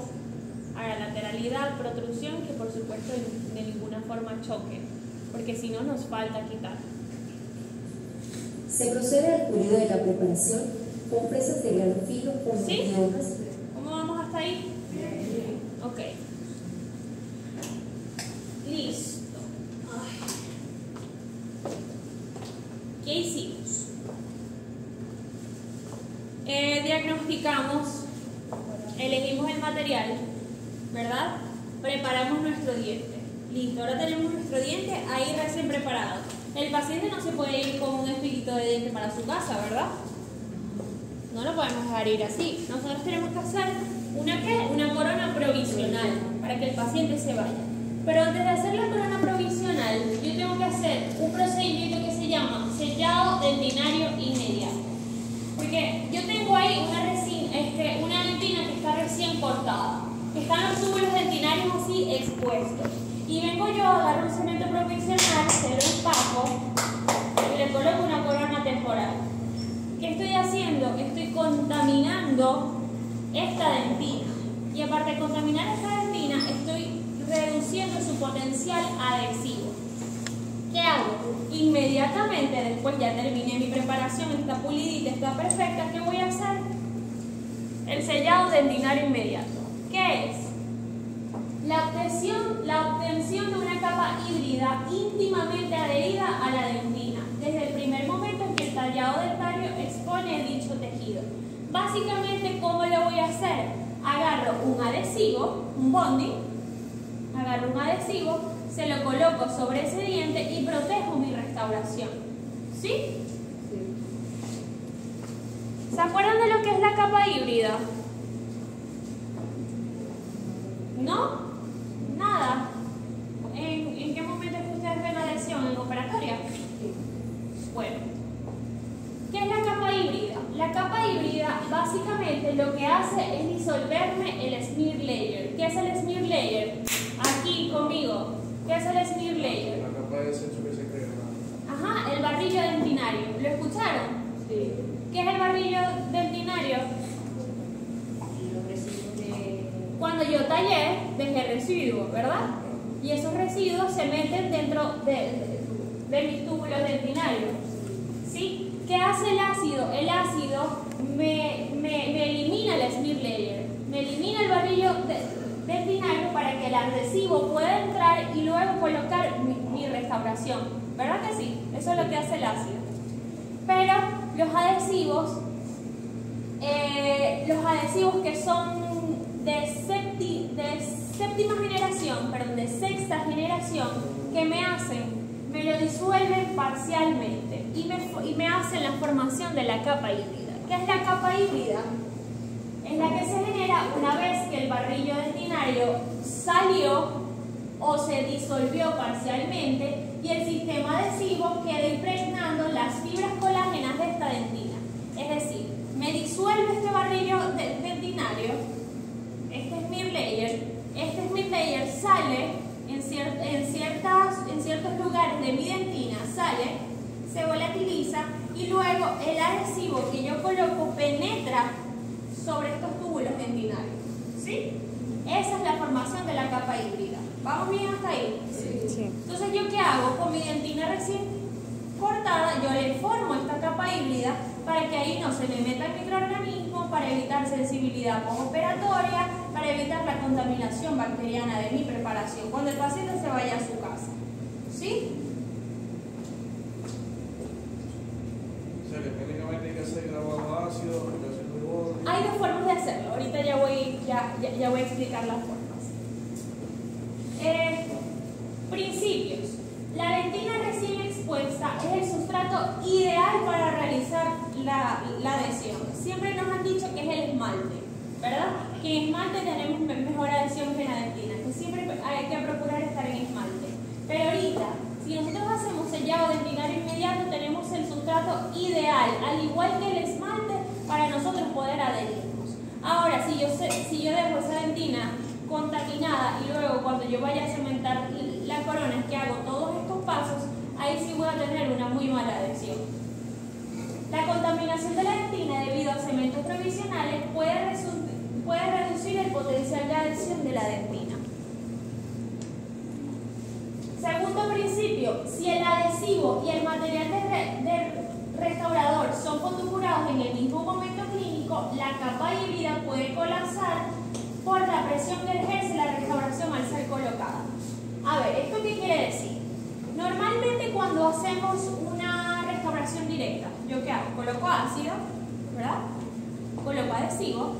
haga lateralidad, protrusión, que por supuesto de ninguna forma choque, porque si no nos falta quitar. Se procede al pulido de la preparación con presas de grano fino con multihojas. ¿Cómo vamos hasta ahí? Ok. Listo. Ay. ¿Qué hicimos? Diagnosticamos, elegimos el material, ¿verdad? Preparamos nuestro diente. Listo, ahora tenemos nuestro diente ahí recién preparado. El paciente no se puede ir con un espiguito de diente para su casa, ¿verdad? No lo podemos dejar ir así. Nosotros tenemos que hacer una corona provisional para que el paciente se vaya. Pero antes de hacer la corona provisional, yo tengo que hacer un procedimiento que se llama sellado dentinario inmediato. Porque yo tengo ahí una dentina que está recién cortada, que están los túbulos dentinarios así expuestos. Y vengo yo, agarro un cemento provisional, cero un paco y le coloco una corona temporal. ¿Qué estoy haciendo? Estoy contaminando esta dentina. Y aparte de contaminar esta dentina, estoy reduciendo su potencial adhesivo. ¿Qué hago? Inmediatamente, después ya terminé mi preparación, está pulidita, está perfecta, ¿qué voy a hacer? El sellado dentinario inmediato. ¿Qué es? La obtención de una capa híbrida íntimamente adherida a la dentina, desde el primer momento en que el tallado dentario expone dicho tejido. Básicamente, ¿cómo lo voy a hacer? Agarro un adhesivo, un bonding, agarro un adhesivo, se lo coloco sobre ese diente y protejo mi restauración. ¿Sí? Sí. ¿Se acuerdan de lo que es la capa híbrida? ¿No? Nada. ¿En qué momento es que ustedes ven adhesión? ¿En operatoria? Bueno. ¿Qué es la capa híbrida? La capa híbrida básicamente lo que hace es disolverme el smear layer. ¿Qué es el smear layer? Aquí conmigo. ¿Qué es el smear layer? La capa de desecho que se crea. Ajá, el barrillo dentinario. ¿Lo escucharon? Sí. ¿Qué es el barrillo dentinario? Los residuos de yo tallé, dejé residuos, ¿verdad? Y esos residuos se meten dentro de mis túbulos dentinarios. ¿Sí? ¿Qué hace el ácido? El ácido me elimina el smear layer, me elimina el barrillo dentinario para que el adhesivo pueda entrar y luego colocar mi restauración. ¿Verdad que sí? Eso es lo que hace el ácido. Pero los adhesivos que son de sexta generación, ¿qué me hacen? Me lo disuelven parcialmente y me hacen la formación de la capa híbrida. ¿Qué es la capa híbrida? Es la que se genera una vez que el barrillo dentinario salió o se disolvió parcialmente y el sistema adhesivo queda impregnando las fibras colágenas de esta dentina. Es decir, me disuelve este barrillo dentinario, este smear layer sale en ciertos lugares de mi dentina, sale, se volatiliza y luego el adhesivo que yo coloco penetra sobre estos túbulos dentinarios. ¿Sí? Esa es la formación de la capa híbrida. ¿Vamos bien hasta ahí? Sí. Entonces, ¿yo qué hago? Con mi dentina recién cortada, yo le formo esta capa híbrida para que ahí no se me meta el microorganismo, para evitar sensibilidad postoperatoria, para evitar la contaminación bacteriana de mi preparación cuando el paciente se vaya a su casa. ¿Sí? O sea, que técnicamente hay que hacer grabado ácido, hay dos formas de hacerlo. Ahorita ya voy a explicar las formas. Principios. La dentina recién expuesta es el sustrato ideal para realizar la adhesión. Siempre nos han dicho que es el esmalte, ¿verdad? Que en esmalte tenemos mejor adhesión que en la dentina, que siempre hay que procurar estar en esmalte. Pero ahorita, si nosotros hacemos sellado dentinario inmediato, tenemos el sustrato ideal, al igual que el esmalte, para nosotros poder adherirnos. Ahora, si yo dejo esa dentina contaminada y luego cuando yo vaya a cementar la corona es que hago todos estos pasos, ahí sí voy a tener una muy mala adhesión. La contaminación de la dentina debido a cementos provisionales puede reducir el potencial de adhesión de la dentina. Segundo principio, si el adhesivo y el material de restaurador son fotocurados en el mismo momento clínico, la capa híbrida puede colapsar por la presión que ejerce la restauración al ser colocada. A ver, ¿esto qué quiere decir? Normalmente cuando hacemos una restauración directa, ¿yo qué hago? Coloco ácido, ¿verdad? Coloco adhesivo,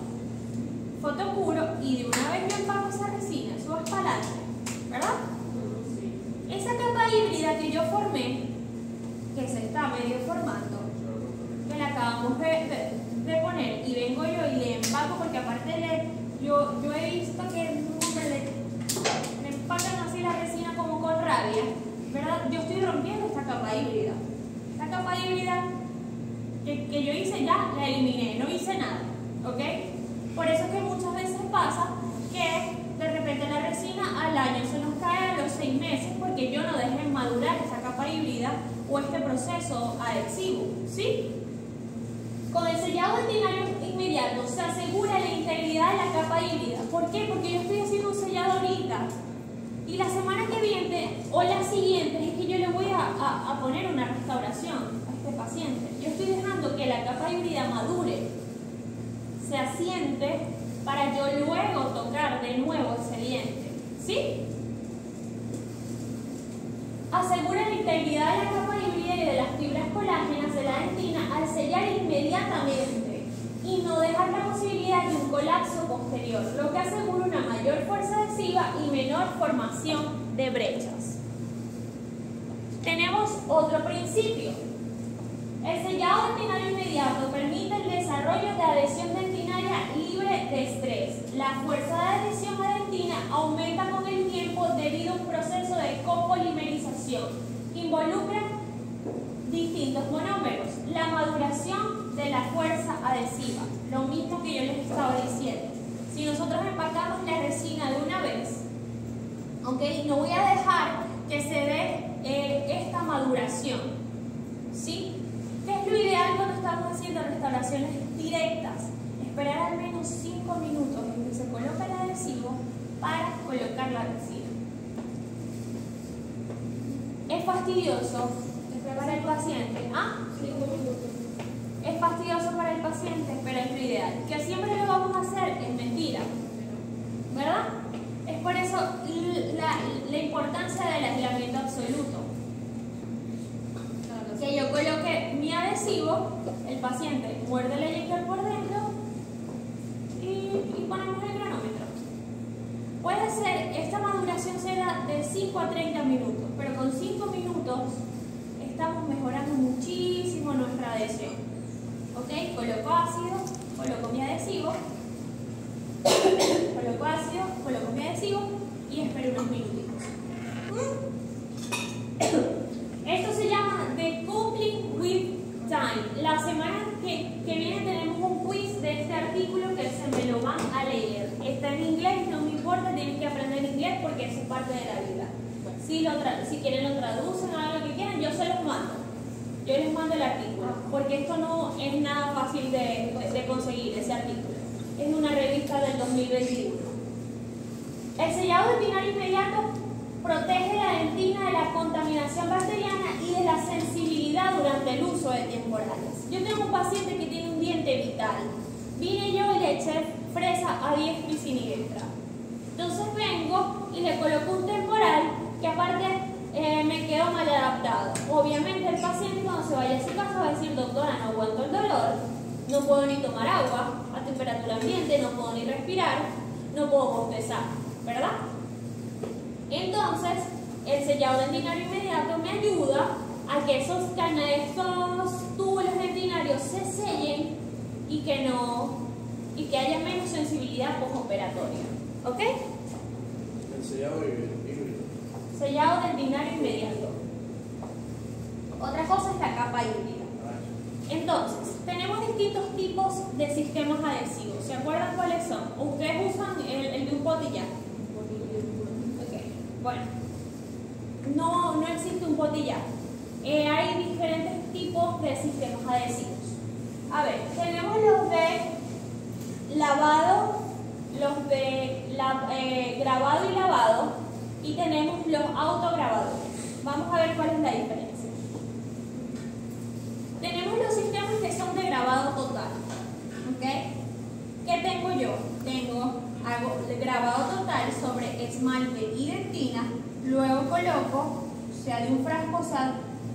fotocuro y de una vez yo empaco esa resina, eso es para adelante, ¿verdad? Esa capa híbrida que yo formé, que se está medio formando, que la acabamos de poner y vengo yo y le empaco porque aparte yo he visto que le empacan así la resina como con rabia, ¿verdad? Yo estoy rompiendo esta capa híbrida. Esta capa híbrida que yo hice ya, la eliminé, no hice nada, ¿ok? Por eso es que muchas veces pasa que de repente la resina al año se nos cae a los 6 meses porque yo no dejé madurar esa capa híbrida o este proceso adhesivo, ¿sí? Con el sellado dentinario inmediato se asegura la integridad de la capa híbrida. ¿Por qué? Porque yo estoy haciendo un sellado ahorita y la semana que viene o la siguiente es que yo le voy a poner una restauración a este paciente. Yo estoy dejando que la capa híbrida madure, se asiente para yo luego tocar de nuevo ese diente, ¿sí? Asegura la integridad de la capa híbrida y de las fibras colágenas de la dentina al sellar inmediatamente y no dejar la posibilidad de un colapso posterior, lo que asegura una mayor fuerza adhesiva y menor formación de brechas. Tenemos otro principio. El sellado dentinario inmediato permite el desarrollo de adhesión dentinaria libre de estrés. La fuerza de adhesión a dentina aumenta con el tiempo debido a un proceso de copolimerización. Involucra distintos monómeros. La maduración de la fuerza adhesiva. Lo mismo que yo les estaba diciendo. Si nosotros empacamos la resina de una vez, ¿ok? No voy a dejar que se dé esta maduración, ¿sí? ¿Qué es lo ideal cuando estamos haciendo restauraciones directas? Esperar al menos 5 minutos en que se coloca el adhesivo para colocar la resina. Es fastidioso para el paciente. Es fastidioso para el paciente, pero es lo ideal. Que siempre lo vamos a hacer es mentira, ¿verdad? Es por eso la importancia del aislamiento absoluto. Que yo coloque mi adhesivo, el paciente muerde el eyector por dentro y ponemos el cronómetro. Puede ser, esta maduración será de 5 a 30 minutos, pero con 5 minutos estamos mejorando muchísimo nuestra adhesión. ¿Ok? Coloco ácido, coloco mi adhesivo, coloco ácido, coloco mi adhesivo y espero unos minutitos. Esto se llama The Coupling with Time. La semana que viene tenemos un quiz de este artículo que se me lo van a leer. Está en inglés, no me importa, tienen que aprender inglés porque eso es parte de la vida. Si quieren lo traducen, hagan lo que quieran, yo se los mando. Yo les mando el artículo, porque esto no es nada fácil de conseguir, ese artículo. Es una revista del 2021. El sellado dentinario inmediato protege la dentina de la contaminación bacteriana y de la sensibilidad durante el uso de temporales. Yo tengo un paciente que tiene un diente vital. Vine yo y le eché fresa a diestra y siniestra. Entonces vengo y le coloco un temporal que aparte me quedó mal adaptado. Obviamente el paciente cuando se vaya a su casa va a decir: doctora, no aguanto el dolor, no puedo ni tomar agua a temperatura ambiente, no puedo ni respirar, no puedo bostezar, ¿verdad? Entonces, el sellado dentinario inmediato me ayuda a que estos túbulos dentinarios se sellen y que haya menos sensibilidad postoperatoria. ¿Ok? El sellado híbrido. Sellado dentinario inmediato. Otra cosa es la capa híbrida. Entonces, tenemos distintos tipos de sistemas adhesivos. ¿Se acuerdan cuáles son? Ustedes usan el de un pote y ya. Bueno, no existe un pote y ya. Hay diferentes tipos de sistemas adhesivos. A ver, tenemos los de lavado, los de grabado y lavado, y tenemos los autograbadores. Vamos a ver cuál es la diferencia. Tenemos los sistemas que son de grabado total. ¿Ok? ¿Qué tengo yo? Hago grabado total sobre esmalte y dentina, luego coloco, sea de un frasco,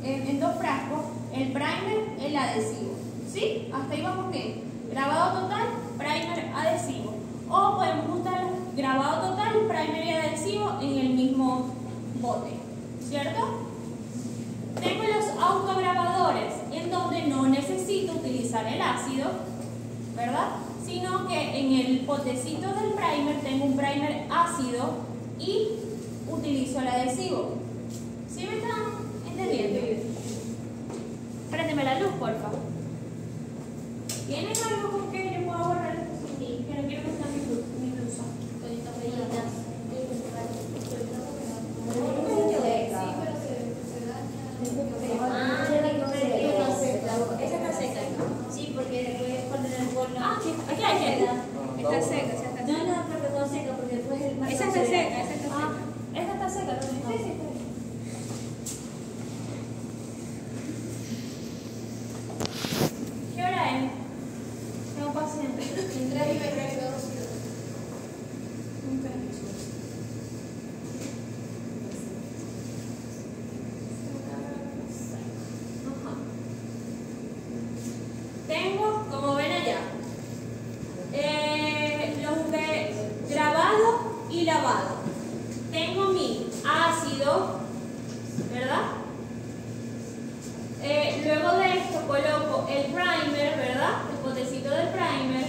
en 2 frascos, el primer, el adhesivo. ¿Sí? Hasta ahí vamos bien. Grabado total, primer, adhesivo. O podemos juntar grabado total, primer y adhesivo en el mismo bote. ¿Cierto? Tengo los autograbadores, en donde no necesito utilizar el ácido, ¿verdad? Sino que en el potecito del primer tengo un primer ácido y utilizo el adhesivo. ¿Sí me están entendiendo? Préndeme la luz, por favor. ¿Tienen algo con que yo pueda borrar esto? Sí, que no quiero que sea mi blusa. Esa está seca. Sí, porque después cuando le pongo. Aquí hay que. Está seca, esa está seca. No, pero no seca, porque después el más. Esa está seca, esa está seca. Esta está seca también. Sí. ¿Qué hora es? Tengo paciente. Entra y me traigo 2 Tengo, como ven allá, los de grabado y lavado. Tengo mi ácido, ¿verdad? Luego de esto coloco el primer, ¿verdad? El potecito del primer.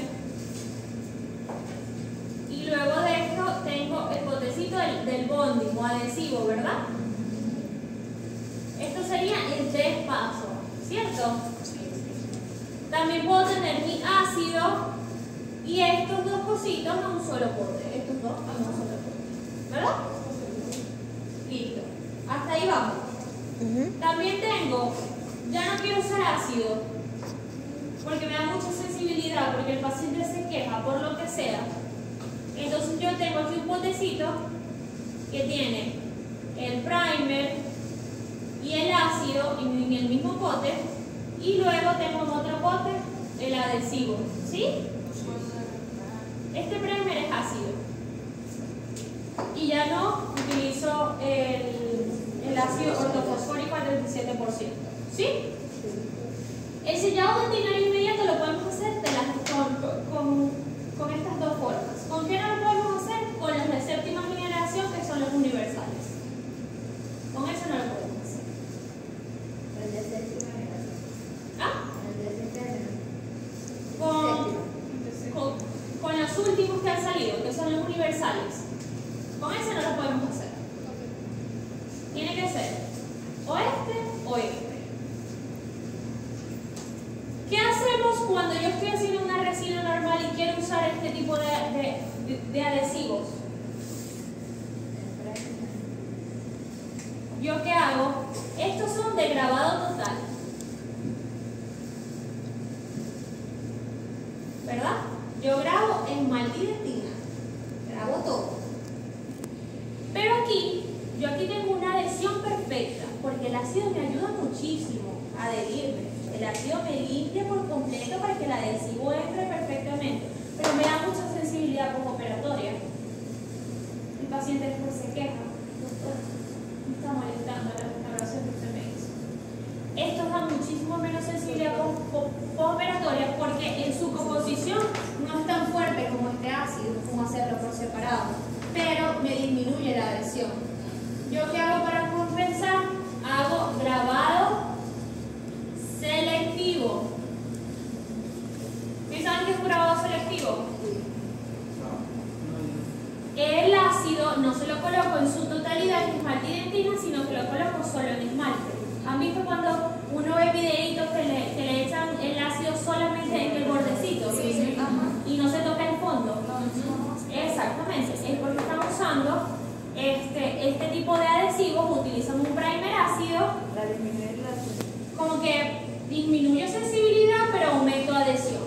Y luego de esto tengo el potecito del bonding o adhesivo, ¿verdad? Esto sería en 3 pasos, ¿cierto? También puedo tener mi ácido y estos 2 cositos a un solo pote. Estos 2 a un solo pote. ¿Verdad? Listo. Hasta ahí vamos. También tengo, ya no quiero usar ácido porque me da mucha sensibilidad, porque el paciente se queja por lo que sea. Entonces yo tengo aquí un potecito que tiene el primer y el ácido en el mismo pote, y luego tengo en otro pote el adhesivo, ¿sí? Este primer es ácido y ya no utilizo el ácido ortofosfórico al 37%, ¿sí? El sellado de tintero inmediato lo podemos hacer con estas dos formas. ¿Con qué no lo podemos hacer? Con los de séptima generación, que son los universales. Con eso no lo podemos hacer. El de séptima generación. ¿Ah? El de séptima. Con los últimos que han salido, que son los universales. Con ese no lo podemos hacer. Tiene que ser o este o este. ¿Qué hacemos cuando yo estoy haciendo una resina normal y quiero usar este tipo de adhesivos? ¿Yo qué hago? Estos son de grabado total, ¿verdad? Yo grabo esmaltidentina, grabo todo. Pero yo aquí tengo una adhesión perfecta, porque el ácido me ayuda muchísimo a adherirme. El ácido me limpia por completo para que el adhesivo entre perfectamente, pero me da mucha sensibilidad postoperatoria. El paciente después se queja: doctor, me está molestando la restauración que usted me hizo. Estos dan muchísimo menos sensibilidad postoperatoria porque en su composición no es tan fuerte como este ácido, como hacerlo por separado, pero me disminuye la adhesión. ¿Yo qué hago para compensar? Hago grabado selectivo. ¿Sí saben qué es un grabado selectivo? El ácido no se lo coloco en su totalidad en esmaltidentina, sino que lo coloco solo en esmalte. ¿Han visto cuando uno ve videitos que le echan el ácido solamente en el bordecito? Sí. Y no se toca el fondo. Exactamente, es porque están usando este tipo de adhesivos, utilizan un primer ácido, como que disminuyo sensibilidad pero aumento adhesión,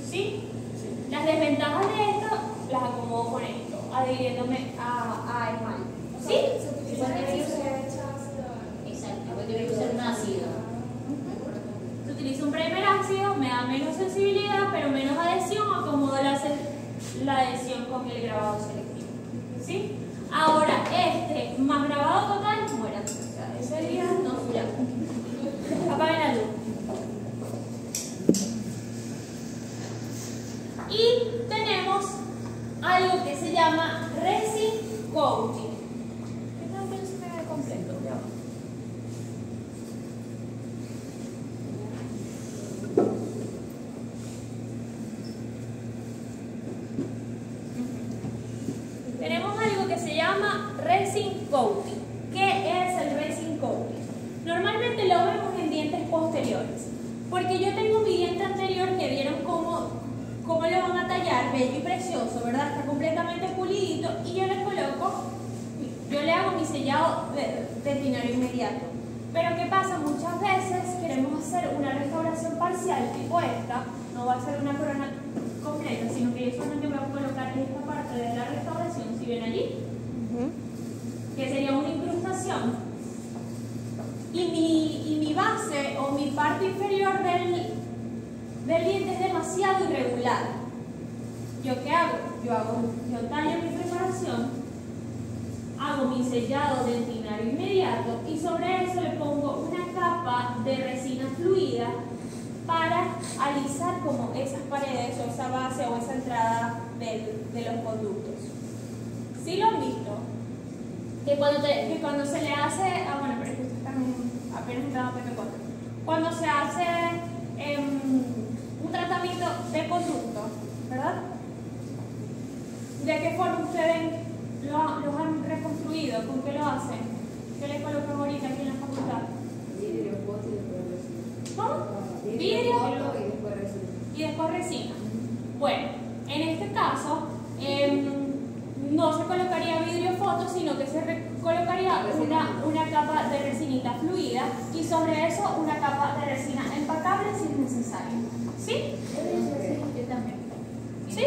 ¿sí? Las desventajas de esto las acomodo con esto, adhiriéndome a esmalte, ¿sí? Exacto, porque tiene que usar un ácido. Se utiliza un primer ácido, me da menos sensibilidad pero menos adhesión, acomodo la adhesión con el grabado selectivo, ¿sí? Ahora, más grabado total, muera. O sea, ese día no, ya. Apaguen la luz. Y tenemos algo que se llama resin coating. Déjame ver si me ve completo. Ya va. Tenemos algo que se llama resin coating. ¿Qué es el resin coating? Normalmente lo vemos en dientes posteriores, porque yo tengo mi diente anterior que vieron cómo lo van a tallar, bello y precioso, ¿verdad? Está completamente pulidito y yo le hago mi sellado de tintero inmediato. Pero ¿qué pasa? Muchas veces queremos hacer una restauración parcial tipo esta, no va a ser una corona completa, sino que yo solamente voy a colocar esta parte de la restauración, si ven allí, que sería una incrustación, y mi base o mi parte inferior del diente es demasiado irregular. ¿Yo qué hago? Yo tallo mi preparación, hago mi sellado de tintero inmediato y sobre eso le pongo una capa de resina fluida para alisar como esas paredes o esa base o esa entrada de los conductos. ¿Sí lo han visto? Que cuando se le hace, bueno, pero es que ustedes están apenas entrando a PP4. Cuando se hace un tratamiento de conducto, ¿verdad? ¿De qué forma ustedes los han reconstruido? ¿Con qué lo hacen? ¿Qué les colocan ahorita aquí en la facultad? Vidrio, pote y después resina. ¿Cómo? Vidrio y después resina. y después resina. Bueno, en este caso no se colocaría vidrio foto, sino que se colocaría una capa de resinita fluida y sobre eso una capa de resina empacable si es necesario. ¿Sí? Yo también. ¿Sí?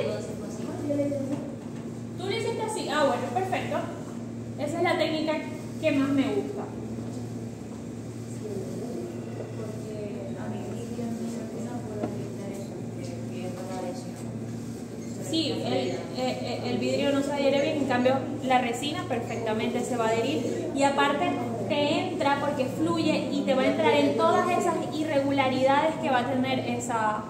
el vidrio no se adhiere bien, en cambio la resina perfectamente se va a adherir y aparte te entra porque fluye y te va a entrar en todas esas irregularidades que va a tener esa.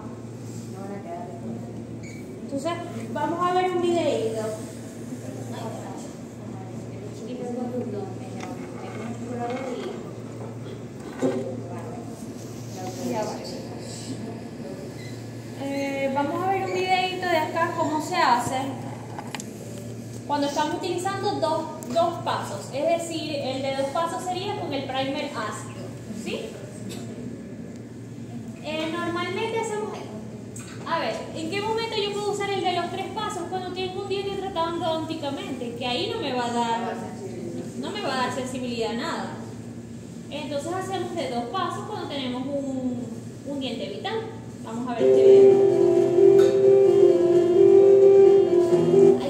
Entonces, vamos a ver un videito. Vamos a ver un videito de acá cómo se hace cuando estamos utilizando dos pasos, es decir, el de 2 pasos sería con el primer ácido, ¿sí? Normalmente hacemos, a ver, ¿en qué momento yo puedo usar el de los 3 pasos? Cuando tengo un diente tratado endodónticamente, que ahí no me va a dar sensibilidad a nada. Entonces hacemos de 2 pasos cuando tenemos un diente vital. Vamos a ver este video.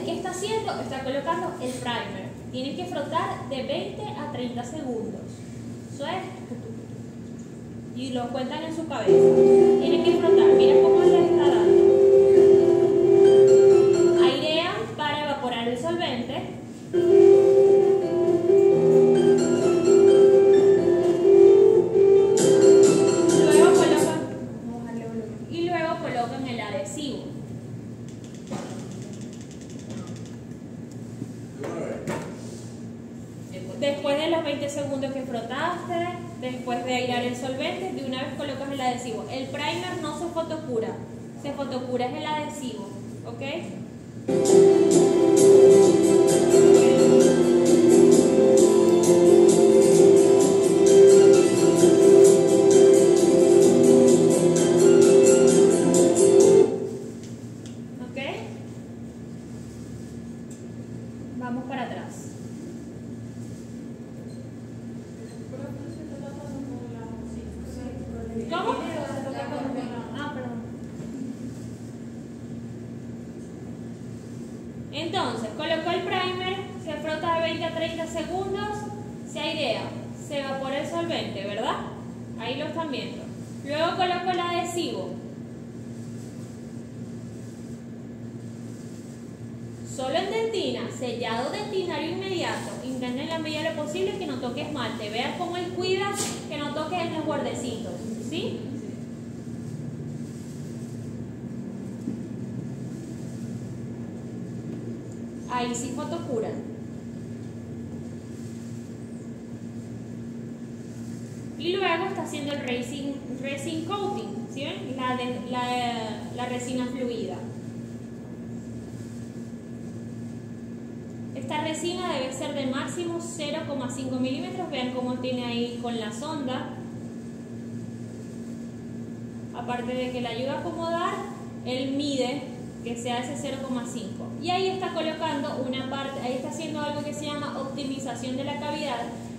¿Qué está haciendo? Está colocando el primer. Tienen que frotar de 20 a 30 segundos. Eso es. Y lo cuentan en su cabeza. Tienen que frotar. Mira cómo les está dando. Airean para evaporar el solvente. Luego colocan el adhesivo. Después de los 20 segundos que frotaste, después de airear el solvente, de una vez colocas el adhesivo. El primer no se fotocura, se fotocura es el adhesivo, ¿ok? ¿Ok? Vamos para atrás. ¿Cómo? Ah, perdón. Entonces, colocó el primer, se frota de 20 a 30 segundos, se airea, se evapora el solvente, ¿verdad? Ahí lo están viendo. Luego coloco el adhesivo. Solo en dentina, sellado dentinario inmediato. Intenten en la medida de lo posible que no toque esmalte. Vean cómo él cuida que no toque en los bordecitos. ¿Sí? Ahí sí fotocuran. Y luego está haciendo el resin coating. ¿Sí ven? La resina fluida. Esta resina debe ser de máximo 0,5 milímetros. Vean cómo tiene ahí con la sonda. Aparte de que le ayuda a acomodar, él mide que sea ese 0,5. Y ahí está colocando una parte, ahí está haciendo algo que se llama optimización de la cavidad,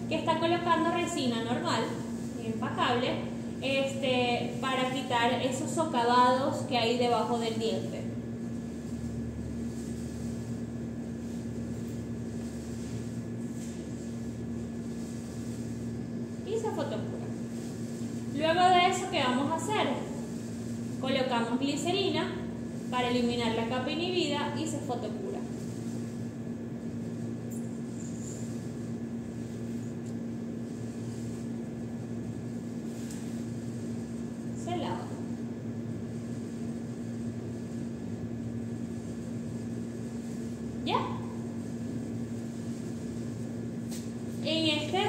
que está colocando resina normal, empacable, para quitar esos socavados que hay debajo del diente. Y se fotocura. Luego de eso, ¿qué vamos a hacer? Colocamos glicerina para eliminar la capa inhibida y se fotocura. Se lava. ¿Ya? En este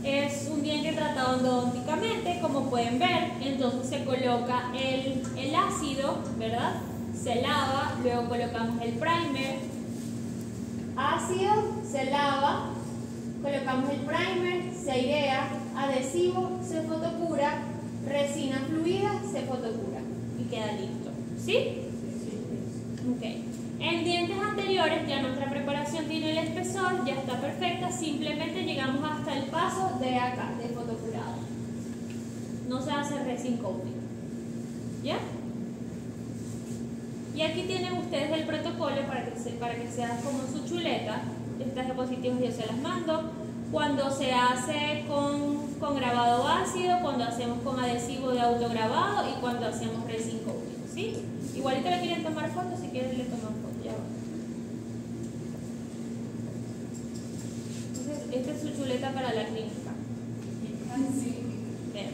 es un diente tratado endodónticamente, como pueden ver. Entonces se coloca el ácido, ¿verdad? Se lava, luego colocamos el primer, ácido, se lava, colocamos el primer, se airea, adhesivo, se fotocura, resina fluida, se fotocura y queda listo. ¿Sí? Ok. En dientes anteriores ya nuestra preparación tiene el espesor, ya está perfecta, simplemente llegamos hasta el paso de acá, de fotocurado. No se hace resin coating. ¿Ya? Y aquí tienen ustedes el protocolo para que sea como su chuleta. Estas diapositivas yo se las mando. Cuando se hace con grabado ácido, cuando hacemos con adhesivo de autograbado y cuando hacemos resin coating, ¿sí? Igualito le quieren tomar fotos, si quieren le toman fotos, ya va. esta es su chuleta para la clínica. Bien.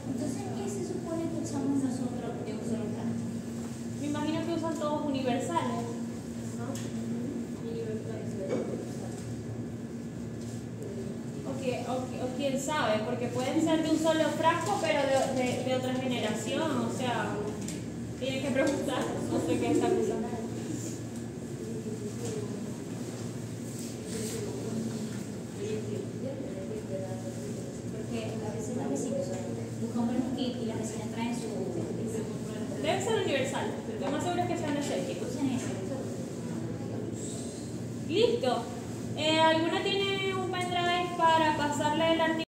Entonces, ¿qué se supone que usamos nosotros de un solo plan? Me imagino que usan todos universales. O quién sabe, porque pueden ser de un solo frasco, pero de otra generación. O sea, tienen que preguntar. No sé qué está usando. Porque a veces las vecinas buscamos los kits y las vecinas traen su... Debe ser universal. Lo más seguro es que sean de safety. Usen ese. Listo. ¿Alguna tiene un pendrive para pasarle el artículo?